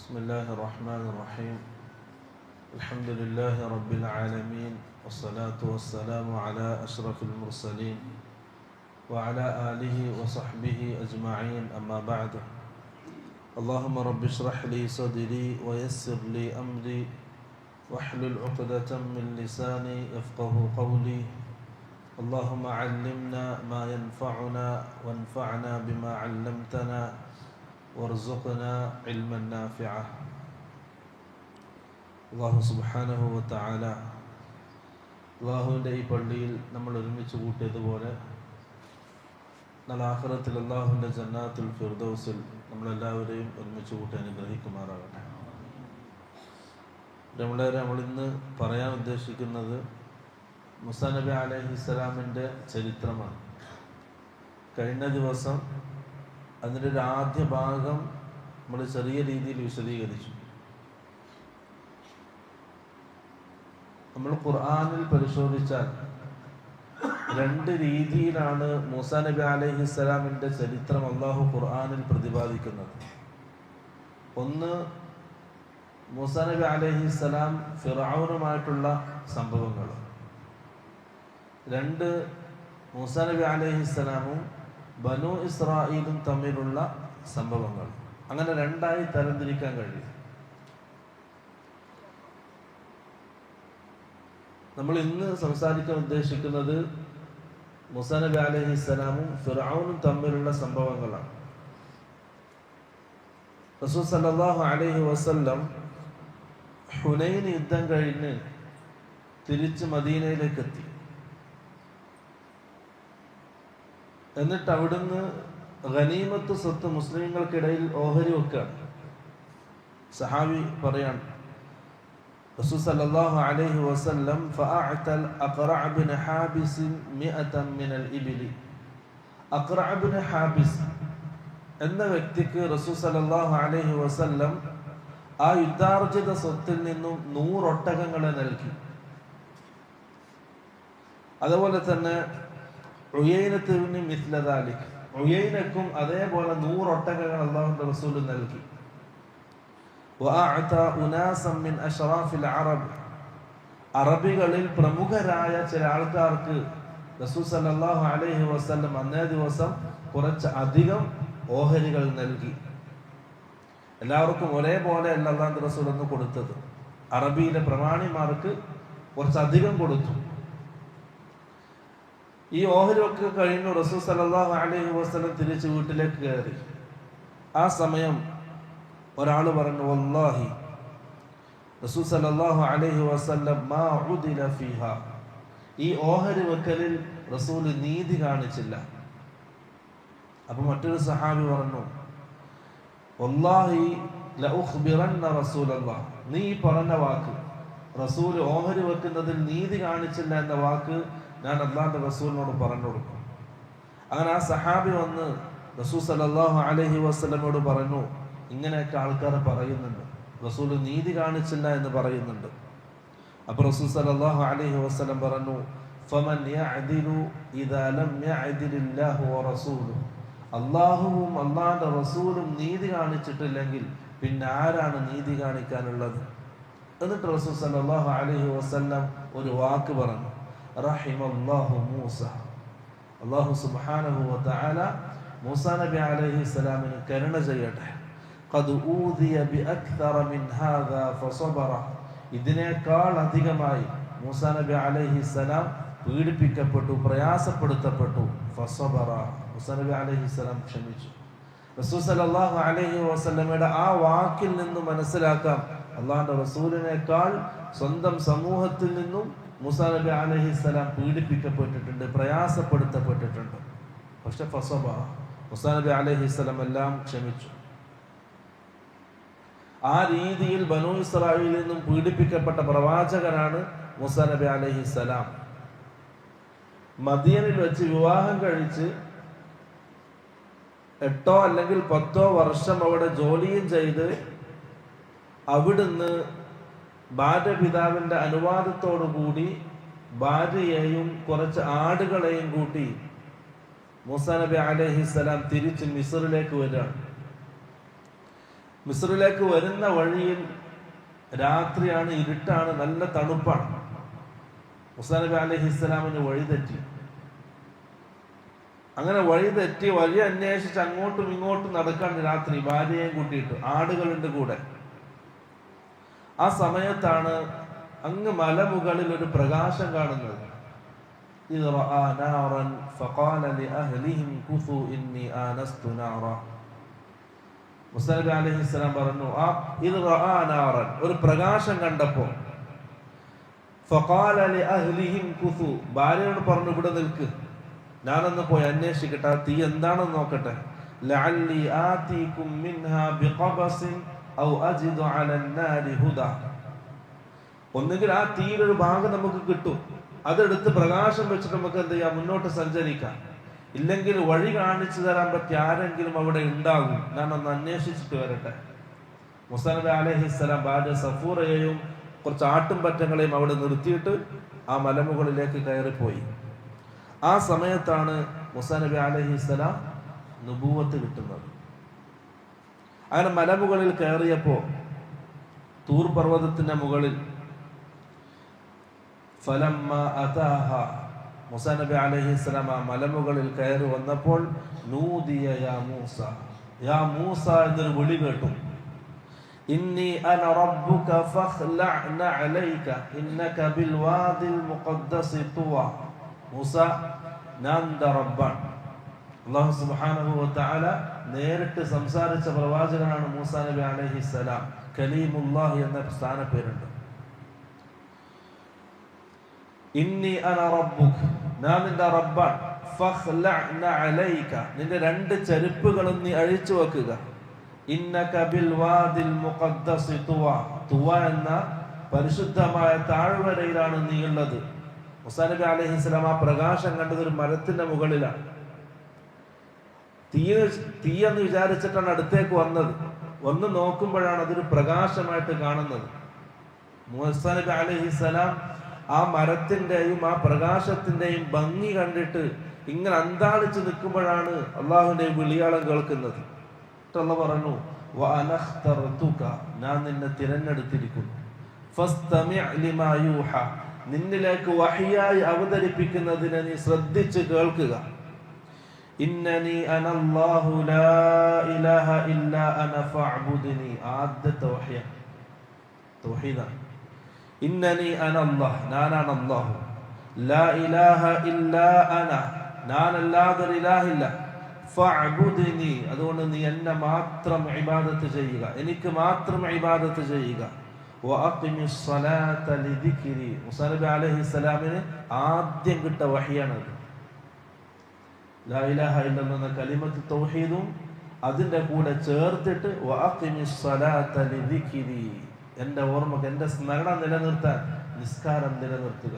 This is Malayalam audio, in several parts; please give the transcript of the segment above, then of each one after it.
بسم الله الرحمن الرحيم. الحمد لله رب العالمين، والصلاة والسلام على أشرف المرسلين وعلى آله وصحبه أجمعين، أما بعد. اللهم رب اشرح لي صدري ويسر لي أمري واحلل عقدة من لساني يفقه قولي. اللهم علمنا ما ينفعنا وانفعنا بما علمتنا وارزقنا علما نافعا. അല്ലാഹു സുബ്ഹാനഹു വ തആല അല്ലാഹുവിൻ്റെ ഈ പള്ളിയിൽ നമ്മൾ ഒരുമിച്ച് കൂട്ടിയതുപോലെ നാളെ ആഖിറത്തിൽ അല്ലാഹുവിൻ്റെ ജന്നാത്തുൽ ഫിർദൗസിൽ നമ്മളെല്ലാവരെയും ഒരുമിച്ച് കൂട്ടി അനുഗ്രഹിക്കുമാറാകട്ടെ. നമ്മളിന്ന് പറയാൻ ഉദ്ദേശിക്കുന്നത് മൂസാ നബി അലൈഹിസ്സലാമിൻ്റെ ചരിത്രമാണ്. കഴിഞ്ഞ ദിവസം അതിൻ്റെ ഒരു ആദ്യ ഭാഗം നമ്മൾ ചെറിയ രീതിയിൽ വിശദീകരിച്ചു. നമ്മൾ ഖുർആനിൽ പരിശോധിച്ചാൽ രണ്ട് രീതിയിലാണ് മൂസാ നബി അലൈഹിസ്സലാമിൻ്റെ ചരിത്രം അല്ലാഹു ഖുർആനിൽ പ്രതിപാദിക്കുന്നത്. ഒന്ന്, മൂസാ നബി അലൈഹിസ്സലാം ഫിർഔനുമായിട്ടുള്ള സംഭവങ്ങൾ. രണ്ട്, മൂസാ നബി അലൈഹിസ്സലാമും ബനു ഇസ്രായേലും തമ്മിലുള്ള സംഭവങ്ങൾ. അങ്ങനെ രണ്ടായി തരംതിരിക്കാൻ കഴിയും. നമ്മൾ ഇന്ന് സംസാരിക്കാൻ ഉദ്ദേശിക്കുന്നത് മൂസാ നബി അലൈഹിസ്സലാമും ഫിർഔനും തമ്മിലുള്ള സംഭവങ്ങളാണ്. റസൂൽ സല്ലല്ലാഹു അലൈഹി വസല്ലം ഹുനൈൻ യുദ്ധം കഴിഞ്ഞ് തിരിച്ച് മദീനയിലേക്ക് എത്തി. എന്നിട്ട് അവിടുന്ന് ഗനീമത്ത് സ്വത്ത് മുസ്ലിങ്ങൾക്കിടയിൽ ഓഹരി വെക്കുകയാണ്. സഹാബി പറയാണ്, റസൂൽ സല്ലല്ലാഹു അലൈഹി വസല്ലം ഫഅഅതൽ അഖറഅ ഇബ്നു ഹാബിസ് 100 മിനൽ ഇബ്ലി. അഖറഅ ഇബ്നു ഹാബിസ് എന്ന വ്യക്തിക്ക് റസൂൽ സല്ലല്ലാഹു അലൈഹി വസല്ലം ആ യുദ്ധാർജിത സ്വത്തിൽ നിന്നും 100 ഒട്ടകങ്ങളെ നൽകി. അതുപോലെ തന്നെ ഉയൈനത്തിന് മിസ്ല ദാലിക്, ഉയൈനക്കും അതേപോലെ 100 ഒട്ടകങ്ങൾ അല്ലാഹുവിന്റെ റസൂൽ നൽകി. വഅഅത ഉനാസം മിൻ അശ്റാഫിൽ അറബ്, അറബികളിൽ പ്രമുഖരായ ചില ആൾക്കാർക്ക് റസൂൽ സല്ലല്ലാഹു അലൈഹി വസല്ലം അന്നേ ദിവസം കുറച്ച് അധികം ഓഹരികൾ നൽകി. എല്ലാവർക്കും ഒരേപോലെ അല്ല അല്ലാഹുവിന്റെ റസൂൽ എന്ന് കൊടുത്തത്. അറബിയിലെ പ്രമാണിമാർക്ക് കുറച്ചധികം കൊടുത്തു. ഈ ഓഹരിയൊക്കെ കഴിഞ്ഞു റസൂൽ സല്ലല്ലാഹു അലൈഹി വസല്ലം തിരിച്ച് വീട്ടിലേക്ക് കയറി. ആ സമയം ഒരാൾ പറഞ്ഞു, വല്ലാഹി റസൂൽ സല്ലല്ലാഹു അലൈഹി വസല്ലം മാ ഉദില ഫീഹാ, ഈ ഓഹരി വെക്കലിൽ റസൂൽ നീതി കാണിച്ചില്ല. അപ്പൊ മറ്റൊരു സഹാബി പറഞ്ഞു, വല്ലാഹി ലഉഖ്ബിറന്ന റസൂലല്ലാഹ്, നീ പറഞ്ഞ വാക്ക്, റസൂൽ ഓഹരി വെക്കുന്നതിൽ നീതി കാണിച്ചില്ല എന്ന വാക്ക് ഞാൻ അല്ലാഹുവിന്റെ റസൂലിനോട് പറഞ്ഞു കൊടുക്കും. അങ്ങനെ ആ സഹാബി വന്ന് റസൂൽ സല്ലല്ലാഹു അലൈഹി വസല്ലമയോട് പറഞ്ഞു, ഇങ്ങനെയൊക്കെ ആൾക്കാർ പറയുന്നുണ്ട്, റസൂൽ നീതി കാണിച്ചില്ല എന്ന് പറയുന്നുണ്ട്. അപ്പോൾ റസൂൽ സല്ലല്ലാഹു അലൈഹി വസല്ലം പറഞ്ഞു, ഫമൻ യഅദിലു ഇദാ ലം യഅദിലില്ലാഹു വറസൂലുഹു, അല്ലാഹുവും അല്ലാഹുവിന്റെ റസൂലും നീതി കാണിച്ചിട്ടില്ലെങ്കിൽ പിന്നെ ആരാണ് നീതി കാണിക്കാനുള്ളത്? എന്നിട്ട് റസൂൽ സല്ലല്ലാഹു അലൈഹി വസല്ലം ഒരു വാക്ക് പറഞ്ഞു, റഹിമല്ലാഹു മൂസ, അല്ലാഹു സുബ്ഹാനഹു വ തആല മൂസാ നബി അലൈഹിസ്സലാമിന് കരുണ ചെയ്യട്ടെ. ഖദ് ഊദിയ ബിഅക്തറ മിൻ ഹാദാ ഫസബറ, ഇതിനേക്കാൾ അധികമായി മൂസാ നബി അലൈഹിസ്സലാം പീഡിപ്പിക്കപ്പെട്ടു, പ്രയാസപ്പെടുത്തപ്പെട്ടു. ഫസബറ, മൂസാ നബി അലൈഹിസ്സലാം ക്ഷമിച്ചു. റസൂൽ സല്ലല്ലാഹു അലൈഹി വസല്ലമയുടെ ആ വാക്കിൽ നിന്ന് മനസ്സിലാക്കാം, അല്ലാഹുവിന്റെ റസൂലിനേക്കാൾ സ്വന്തം സമൂഹത്തിൽ നിന്നും മൂസാ നബി അലൈഹിസ്സലാം പീഡിപ്പിക്കപ്പെട്ടിട്ടുണ്ട്, പ്രയാസപ്പെടുത്തപ്പെട്ടിട്ടുണ്ട്. പക്ഷെ ഫസബറ, മൂസാ നബി അലൈഹിസ്സലാം എല്ലാം ക്ഷമിച്ചു. ആ രീതിയിൽ ബനൂ ഇസ്രായേലിൽ നിന്നും പീഡിപ്പിക്കപ്പെട്ട പ്രവാചകനാണ് മൂസാ നബി അലൈഹിസ്സലാം. മദീനയിൽ വെച്ച് വിവാഹം കഴിച്ച് 8 അല്ലെങ്കിൽ 10 വർഷം അവിടെ ജോലിയും ചെയ്ത് അവിടുന്ന് ഭാര്യപിതാവിന്റെ അനുവാദത്തോടുകൂടി ഭാര്യയെയും കുറച്ച് ആടുകളെയും കൂട്ടി മൂസാ നബി അലൈഹിസ്സലാം തിരിച്ച് മിസ്റിലേക്ക് വരികയാണ്. മിസ്രിലേക്ക് വരുന്ന വഴിയിൽ രാത്രിയാണ്, ഇരുട്ടാണ്, നല്ല തണുപ്പാണ്. മൂസാ നബി അലൈഹിസ്സലാമിന് വഴിതെറ്റി. അങ്ങനെ വഴിതെറ്റി വഴി അന്വേഷിച്ച് അങ്ങോട്ടും ഇങ്ങോട്ടും നടക്കാൻ രാത്രി, ഭാര്യയെയും കൂട്ടിയിട്ട്, ആടുകളുണ്ട് കൂടെ. ആ സമയത്താണ് അങ്ങ് മലമുകളിൽ ഒരു പ്രകാശം കാണുന്നത്. മൂസാ നബി അലൈഹിസ്സലാം പറഞ്ഞു, ഒരു പ്രകാശം കണ്ടപ്പോ ഭാര്യയോട് പറഞ്ഞു, ഇവിടെ നിൽക്ക്, ഞാനൊന്ന് പോയി അന്വേഷിക്കട്ടെ, തീ എന്താണെന്ന് നോക്കട്ടെ. ഒന്നുകിൽ ആ തീയിലൊരു ഭാഗം നമുക്ക് കിട്ടും, അതെടുത്ത് പ്രകാശം വെച്ചിട്ട് നമുക്ക് എന്ത് ചെയ്യാം, മുന്നോട്ട് സഞ്ചരിക്കാം. ഇല്ലെങ്കിൽ വഴി കാണിച്ചു തരാൻ പറ്റിയ ആരെങ്കിലും അവിടെ ഉണ്ടാകും, ഞാനൊന്ന് അന്വേഷിച്ചിട്ട് വരട്ടെ. മൂസാ നബി അലൈഹിസ്സലാം ഭാര്യ സഫൂറയെയും കുറച്ച് ആട്ടും പറ്റങ്ങളെയും അവിടെ നിർത്തിയിട്ട് ആ മലമുകളിലേക്ക് കയറിപ്പോയി. ആ സമയത്താണ് മൂസാ നബി അലൈഹിസ്സലാം നുബുവത്ത് കിട്ടുന്നത്. അങ്ങനെ മലമുകളിൽ കയറിയപ്പോ തൂർ പർവ്വതത്തിന്റെ മുകളിൽ മൂസാ നബി അലൈഹിസ്സലാം ആ മലമുകളിൽ കയറി വന്നപ്പോൾ നൂദിയ യാ മൂസ, യാ മൂസ എന്നൊരു വിളി കേട്ടു. ഇന്നി അന റബ്ബുക ഫഖ്ലഅ അലൈക ഇന്നക ബിൽ വാദിൽ മുഖദ്ദസ് തുവ. മൂസ, ഞാൻ നിന്റെ റബ്ബാണ്. അല്ലാഹു സുബ്ഹാനഹു വ തആല നേരിട്ട് സംസാരിച്ച പ്രവാചകനാണ് മൂസാ നബി അലൈഹിസ്സലാം. കലീമുല്ലാഹി എന്ന സ്ഥാനപ്പേരുണ്ട്. ഇന്നി അന റബ്ബുക, ഞാൻ നിന്റെ റബ്ബാണ്. ഫഖ്ലഅ അലൈക, നിന്റെ രണ്ട് ചെരുപ്പുകളും നീ അഴിച്ചു വെക്കുക. ഇന്നക ബിൽ വാദിൽ മുഖദ്ദസ് തുവ, തുവ എന്ന പരിശുദ്ധമായ താഴ്വരയിലാണ് നീ ഉള്ളത്. മൂസാ നബി അലൈഹിസ്സലാം ആ പ്രകാശം കണ്ടത് ഒരു മരത്തിന്റെ മുകളിലാണ്. തീയെന്ന് വിചാരിച്ചിട്ടാണ് അടുത്തേക്ക് വന്നത്. വന്ന് നോക്കുമ്പോഴാണ് അതൊരു പ്രകാശമായിട്ട് കാണുന്നത്. മൂസാ നബി അലൈഹിസ്സലാം ആ മരത്തിന്റെയും ആ പ്രകാശത്തിന്റെയും ഭംഗി കണ്ടിട്ട് ഇങ്ങനെ അന്താളിച്ച് നിൽക്കുമ്പോഴാണ് അള്ളാഹുവിന്റെ വിളിയാളം കേൾക്കുന്നത്. അല്ലാഹു പറഞ്ഞു, വഅനഖ്തർതുക, ഞാൻ നിന്നെ തിരഞ്ഞെടുത്തിരിക്കുന്നു. ഫസ്തമിഅ ലിമാ യൂഹ, നിന്നിലേക്ക് വഹ്യായി അവതരിപ്പിക്കുന്നതിനെ നീ ശ്രദ്ധിച്ച് കേൾക്കുക. ഇന്നനി അനല്ലാഹു ലാ ഇലാഹ ഇല്ലാ അന ഫഅബ്ദുനി, ആദ്യത്തെ വഹ്യ തൗഹീദാണ്. ഇന്നനി അനല്ലാഹ്, ഞാനാണ് അല്ലാഹു. ലാ ഇലാഹ ഇല്ലാ അന, ഞാനല്ലാതെ ഇലാഹില്ല. ഫഅബ്ദുനി, അതുകൊണ്ട് നീ എന്നെ മാത്രം ഇബാദത്ത് ചെയ്യുക, എനിക്ക് മാത്രം ഇബാദത്ത് ചെയ്യുക. വഅഖിമിസ് സ്വലാത ലിദിക്രി, മൂസാ നബി അലൈഹിസ്സലാമിന് ആദ്യം കിട്ട വഹ്യാണത്. ലാ ഇലാഹ ഇല്ലല്ലാഹ് എന്ന കലിമത്ത് തൗഹീദും അതിന്റെ കൂടെ ചേർത്തിട്ട് വഅഖിമിസ് സ്വലാത ലിദിക്രി, എന്റെ ഓർമ്മക്ക്, എന്റെ സ്മരണം നിലനിർത്താൻ നിസ്കാരം നിലനിർത്തുക.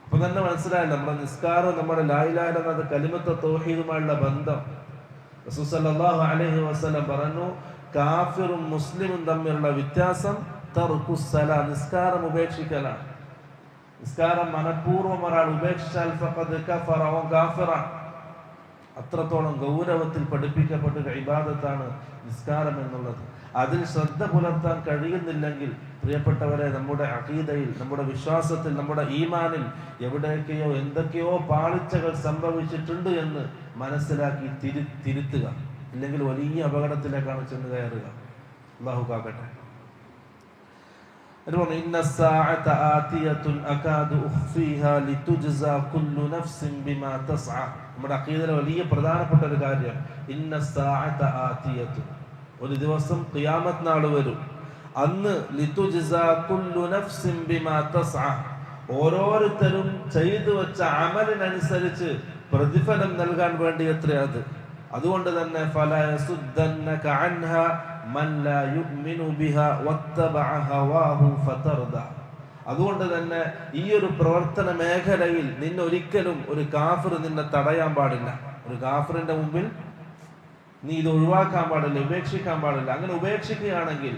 അപ്പൊ തന്നെ മനസ്സിലായല്ലോ നമ്മുടെ നിസ്കാരം നമ്മുടെ ലാ ഇലാഹ ഇല്ലല്ലാഹ് എന്ന കലിമത്ത് തൗഹീദുമായുള്ള ബന്ധം. റസൂൽ സല്ലല്ലാഹു അലൈഹി വസല്ലം പറഞ്ഞു, കാഫിറും മുസ്ലിമും തമ്മിലുള്ള വ്യത്യാസം തർക്കുസ്സലാ, നിസ്കാരം ഉപേക്ഷിക്കലാണ്. നിസ്കാരം മനഃപൂർവ്വം ഒരാൾ ഉപേക്ഷിച്ചാൽ ഫഖദ് കഫറ, അവൻ കാഫിറാണ്. അത്രത്തോളം ഗൗരവത്തിൽ പഠിപ്പിക്കപ്പെട്ട ഒരു ഇബാദത്താണ് നിസ്കാരം എന്നുള്ളത്. അതിൽ ശ്രദ്ധ പുലർത്താൻ കഴിയുന്നില്ലെങ്കിൽ പ്രിയപ്പെട്ടവരെ, നമ്മുടെ അഖീദയിൽ, നമ്മുടെ വിശ്വാസത്തിൽ, നമ്മുടെ ഈമാനിൽ എവിടെയൊക്കെയോ എന്തൊക്കെയോ പാളിച്ചകൾ സംഭവിച്ചിട്ടുണ്ട് എന്ന് മനസ്സിലാക്കി തിരുത്തുക. ഇല്ലെങ്കിൽ വലിയ അപകടത്തിലേക്കാണ് ചെന്ന് കയറുക. അല്ലാഹു കാക്കട്ടെ. നമ്മുടെ അഖീദയിലെ വലിയ പ്രധാനപ്പെട്ട ഒരു കാര്യം, ഒരു ദിവസം ഖിയാമത്ത് നാൾ വരും. അന്ന് ഓരോരുത്തരും ചെയ്തു വെച്ച അമലിനനുസരിച്ച് പ്രതിഫലം നൽകാൻ വേണ്ടി എത്ര അത്. അതുകൊണ്ട് തന്നെ അതുകൊണ്ട് തന്നെ ഈ ഒരു പ്രവർത്തന മേഖലയിൽ നിന്നൊരിക്കലും ഒരു കാഫിർ നിന്നെ തടയാൻ പാടില്ല. ഒരു കാഫിറിന്റെ മുമ്പിൽ നീ ഇത് ഒഴിവാക്കാൻ പാടില്ല, ഉപേക്ഷിക്കാൻ പാടില്ല. അങ്ങനെ ഉപേക്ഷിക്കുകയാണെങ്കിൽ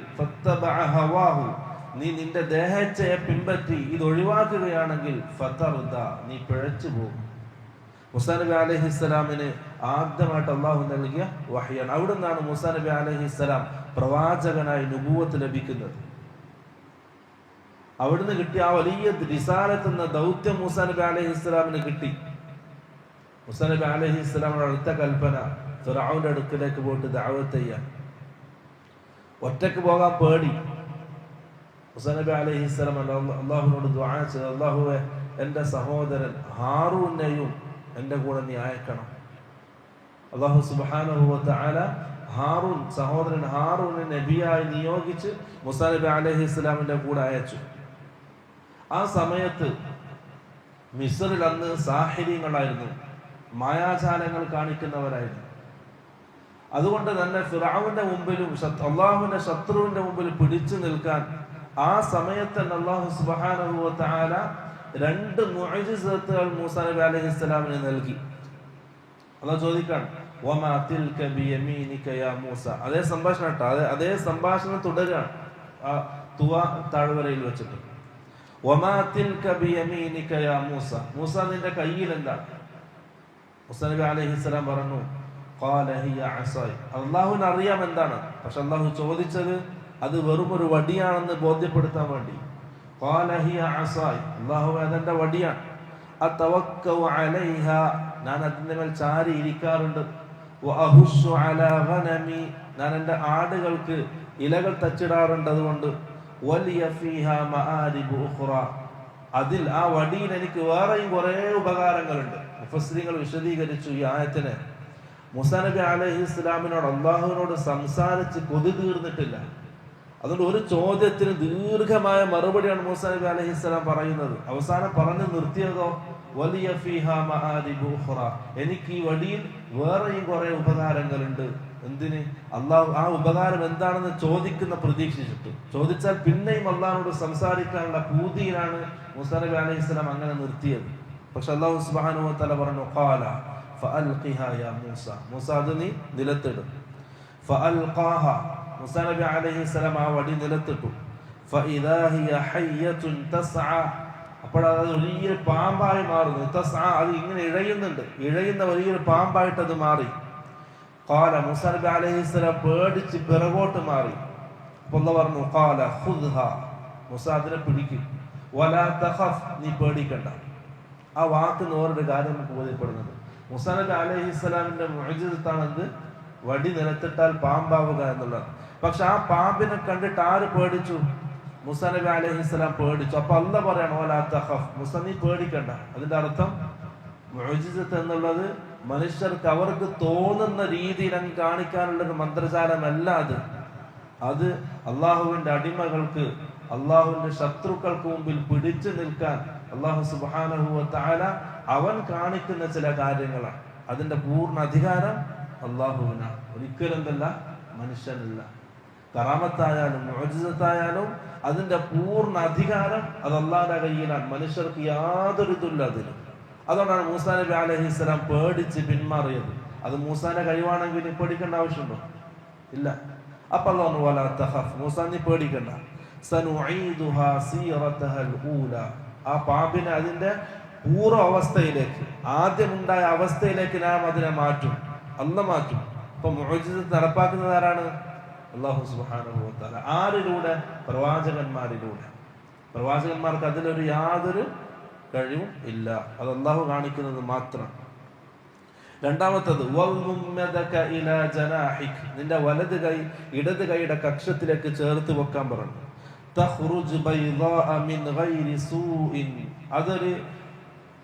നീ നിന്റെ ദേഹേച്ഛയെ പിൻപറ്റി ഇത് ഒഴിവാക്കുകയാണെങ്കിൽ നീ പിഴച്ചു പോകും. മൂസാ നബി അലൈഹിസ്സലാമിന് ആദ്യമായിട്ട് അള്ളാഹു നൽകിയ വഹ്യാണ്. അവിടെ നിന്നാണ് മൂസാ നബി അലൈഹിസ്സലാം പ്രവാചകനായി നുബുവത്ത് ലഭിക്കുന്നത്. അവിടുന്ന് കിട്ടിയ ആ വലിയ റിസാലത്ത് എന്ന ദൗത്യം മൂസാ നബി അലൈഹിസ്സലാമിന് കിട്ടി. മൂസാ നബി അലൈഹിസ്സലാമിന്റെ അടുത്ത കൽപ്പന ഫിർഔന്റെ അടുക്കലേക്ക് പോയിട്ട് ദഅവത്ത് ചെയ്യാൻ. ഒറ്റക്ക് പോകാൻ പേടി. മൂസാ നബി അലൈഹിസ്സലാം അള്ളാഹുവിനോട് ദുആ ചെയ്തു, അള്ളാഹുവേ, എൻ്റെ സഹോദരൻ ഹാറൂനെയും എൻ്റെ കൂടെ നീ അയക്കണം. അള്ളാഹു സുബ്ഹാനഹു വ തആല സഹോദരൻ ഹാറൂനെ നബിയായി നിയോഗിച്ച് മൂസാ നബി അലൈഹിസ്സലാമിന്റെ കൂടെ അയച്ചു. ആ സമയത്ത് മിസ്റിൽ അന്ന് സാഹിര്യങ്ങളായിരുന്നു, മായാജാലങ്ങൾ കാണിക്കുന്നവരായിരുന്നു. അതുകൊണ്ട് തന്നെ ഫിർഔന്റെ മുമ്പിലും അള്ളാഹുവിന്റെ ശത്രുവിന്റെ മുമ്പിൽ പിടിച്ചു നിൽക്കാൻ ആ സമയത്ത് തന്നെ അള്ളാഹു സുബ്ഹാനഹു വ തആല 2 മുഅ്ജിസത്തുകൾ മൂസാ നബി അലൈഹിസ്സലാമിന് നൽകി. അള്ളാഹു ചോദിക്കാൻ വമാ തിൽക ബിയമീനിക യാ മൂസ. അതേ സംഭാഷണം അതേ സംഭാഷണം തുടരുകയാണ് ആ തുവ താഴ്വരയിൽ വെച്ചിട്ട്. വമാ തിൽക ബിയമീനിക യാ മൂസ, മൂസ നിന്റെ കയ്യിൽ എന്താണ്? മൂസാ നബി അലൈഹിസ്സലാം പറഞ്ഞു ഖാല ഹിയ അസായ്. അല്ലാഹുവിന് അറിയാം എന്താണ്, പക്ഷെ അല്ലാഹു ചോദിച്ചത് അത് വെറും ഒരു വടിയാണെന്ന് ബോധ്യപ്പെടുത്താൻ വേണ്ടി. ഖാല ഹിയ അസായ്, അല്ലാഹുവേ അതെന്റെ വടിയാണ്. അതവക്കഉ അലൈഹാ, ഞാൻ അതിന്റെ മേൽ ചാരി ഇരിക്കാറുണ്ട്. വഅഹുസ്സു അലാ ഗനമി, ഞാൻ എൻ്റെ ആടുകൾക്ക് ഇലകൾ തച്ചിടാറുണ്ട്. അതുകൊണ്ട് വലിയ ഫീഹാ മആരിബു ഉഖ്റ, അതിൽ ആ വടിയിൽ എനിക്ക് വേറെയും കുറേ ഉപകാരങ്ങളുണ്ട്. മുഫസ്സിറുകൾ വിശദീകരിച്ചു ഈ ആയത്തിനെ. മൂസാ നബി അലൈഹിസ്സലാമിനോട് അള്ളാഹുവിനോട് സംസാരിച്ച് കൊതി തീർന്നിട്ടില്ല. അതുകൊണ്ട് ഒരു ചോദ്യത്തിന് ദീർഘമായ മറുപടിയാണ് മൂസാ നബി അലൈഹിസ്സലാം പറയുന്നത്. അവസാനം പറഞ്ഞു നിർത്തിയതോ വലിയ ഫീഹാ മആരിബു ഉഖ്റ, എനിക്ക് ഈ വടിയിൽ വേറെയും കുറെ ഉപകാരങ്ങളുണ്ട്. എന്തിന്? അള്ളാഹു ആ ഉപകാരം എന്താണെന്ന് ചോദിക്കുന്ന പ്രതീക്ഷിച്ചിട്ട്. ചോദിച്ചാൽ പിന്നെയും അള്ളാഹുനോട് സംസാരിക്കാനുള്ള പൂതിയിലാണ് മൂസാ നബി അലൈഹിസ്സലാം അങ്ങനെ നിർത്തിയത്. പക്ഷെ അള്ളാഹു സുബ്ഹാനഹു വ തആല പറഞ്ഞു ഖാല ഫഅൽഖിഹാ യാ മൂസ, മൂസ അത് നീ നിലത്തിടും. ഫഅൽഖാഹ, മൂസാ നബി അലൈഹിസ്സലാം ആ വടി നിലത്തിട്ടു. ഫഇദാ ഹിയ ഹയ്യത്തുൻ തസ്അ, അപ്പോൾ അത് വലിയൊരു പാമ്പായി മാറുന്നു. തസ്അ, അത് ഇങ്ങനെ ഇഴയുന്നുണ്ട്, ഇഴയുന്ന വലിയൊരു പാമ്പായിട്ട് അത് മാറി. ഖാല, മൂസാ നബി അലൈഹിസ്സലാം പേടിച്ച് പിറകോട്ട് മാറി. അപ്പോൾ അല്ലാഹു പറഞ്ഞു ഖാല ഖുദ്ഹാ, മൂസ അതിനെ പിടിക്കും. വലാ തഖഫ്, നീ പേടിക്കണ്ട. ആ വാക്ക് വേറൊരു കാര്യം നമുക്ക് ബോധ്യപ്പെടുന്നത്, മൂസാ നബി അലൈഹിസ്സലാമിന്റെ മുഅ്ജിസത്താണ് എന്ത്? വടി നിലത്തിട്ടാൽ പാമ്പാവുക എന്നുള്ളത്. പക്ഷെ ആ പാമ്പിനെ കണ്ടിട്ട് ആര് പേടിച്ചു? മൂസാ നബി അലൈഹിസ്സലാം പേടിച്ചു. അപ്പൊ അല്ലാഹു പറയാണ് വലാ തഖഫ്, മൂസ നീ പേടിക്കണ്ട. അതിന്റെ അർത്ഥം മുഅ്ജിസത്ത് എന്നുള്ളത് മനുഷ്യർക്ക് അവർക്ക് തോന്നുന്ന രീതിയിൽ അങ്ങ് കാണിക്കാനുള്ള ഒരു മന്ത്രജാലമല്ല. അത് അള്ളാഹുവിന്റെ അടിമകൾക്ക്, അള്ളാഹുവിന്റെ ശത്രുക്കൾക്ക് മുമ്പിൽ പിടിച്ചു നിൽക്കാൻ അള്ളാഹു സുബ്ഹാനഹു വ തആല അവൻ കാണിക്കുന്ന ചില കാര്യങ്ങളാണ്. അതിന്റെ പൂർണ്ണ അധികാരം അള്ളാഹുവിനാണ്, ഒരിക്കലും എന്തല്ല മനുഷ്യനല്ല. കറാമത്തായാലും മുഅ്ജിസത്തായാലും അതിന്റെ പൂർണ്ണ അധികാരം അത് അള്ളാഹുവിന്റെ കയ്യിലാണ്. മനുഷ്യർക്ക് യാതൊരു ഇതുമില്ല അതിലും. അതുകൊണ്ടാണ് മൂസാ നബി അലൈഹിസ്സലാം പേടിച്ച് പിന്മാറിയത്. അത് മൂസാന്റെ കഴിവാണെങ്കിൽ പേടിക്കേണ്ട ആവശ്യമുണ്ടോ? ഇല്ല. അപ്പൊ അല്ലാഹു വലാ തഖഫ്, മൂസാ നീ പേടിക്കണ്ട. സനുഈദുഹാ സീറതഹൽ ഊല, ആ പാമ്പിനെ അതിന്റെ പൂർവ്വ അവസ്ഥയിലേക്ക്, ആദ്യമുണ്ടായ അവസ്ഥയിലേക്ക് നാം അതിനെ മാറ്റും, അല്ലാഹു മാറ്റും. അപ്പൊ മുഅ്ജിസത്ത് നടപ്പാക്കുന്നത് ആരാണ്? അല്ലാഹു സുബ്ഹാനഹു വ തആല. ആരിലൂടെ? പ്രവാചകന്മാരിലൂടെ. പ്രവാചകന്മാർക്ക് അതിലൊരു യാതൊരു കഴിവും ഇല്ല, അത് അല്ലാഹു കാണിക്കുന്നത് മാത്രം. രണ്ടാമത്തത് നിന്റെ വലത് കൈ ഇടത് കൈയുടെ കക്ഷത്തിലേക്ക് ചേർത്ത് വെക്കാൻ പറഞ്ഞു. അതൊരു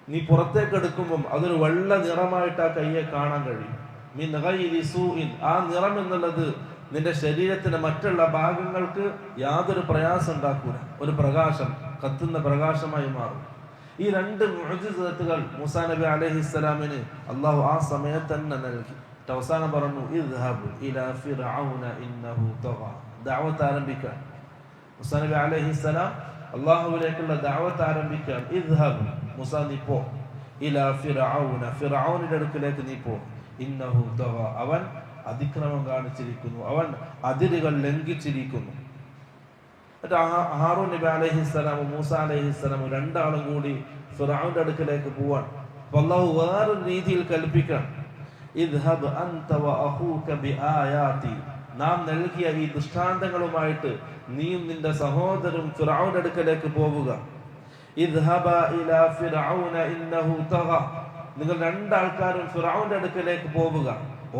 നീ പുറത്തേക്ക് എടുക്കുമ്പോൾ അതൊരു വെള്ള നിറമായിട്ട് ആ കയ്യെ കാണാൻ കഴിയും. മിൻ ഗൈരി സൂഇൻ, ആ നിറം എന്നുള്ളത് നിന്റെ ശരീരത്തിന്റെ മറ്റുള്ള ഭാഗങ്ങൾക്ക് യാതൊരു പ്രയാസം ഉണ്ടാക്കൂല, ഒരു പ്രകാശം, കത്തുന്ന പ്രകാശമായി മാറും. ഈ 2 മുഅ്ജിസത്തുകൾ മൂസാ നബി അലൈഹിസ്സലാമിന് അല്ലാഹു ആ സമയത്ത് തന്നെ നൽകി. അവസാനം പറഞ്ഞു ഇദ്ഹബ് ഇലാ ഫിർഔന ഇന്നഹു തഗ, ദഅവത്ത് ആരംഭിക്കാൻ. മൂസാ നബി അലൈഹിസ്സലാം അല്ലാഹുവിലേക്കുള്ള ദഅവത്ത് ആരംഭിക്കാൻ. ഇദ്ഹബ്, മൂസാ നീ പോ, ഇലാ ഫിർഔന, ഫിർഔനിന്റെ അടുക്കലേക്ക് നീ പോ. ഇന്നഹു തഗ, അവൻ അതിക്രമം കാണിച്ചിരിക്കുന്നു, അവൻ അതിരുകൾ ലംഘിച്ചിരിക്കുന്നു. ഹാറൂൻ നബി അലൈഹിസ്സലാമും മൂസ അലൈഹിസ്സലാമും രണ്ടാളും കൂടി ഫിർഔന്റെ അടുക്കലേക്ക് പോവാൻ. അപ്പൊ അള്ളാഹു വേറൊരു രീതിയിൽ കൽപ്പിക്കണം, ഇദ്ഹബ് അൻത വഅഖൂക ബിആയാതി, നാം നൽകിയ ഈ ദൃഷ്ടാന്തങ്ങളുമായിട്ട് നീയും നിന്റെ സഹോദരനും ഫിർഔന്റെ അടുക്കലേക്ക് പോവുക. ഇദ്ഹബ ഇലാ ഫിർഔന ഇന്നഹു തഗ, നിങ്ങൾ രണ്ടാൾക്കാരും ഫിർഔന്റെ അടുക്കലേക്ക് പോവുക,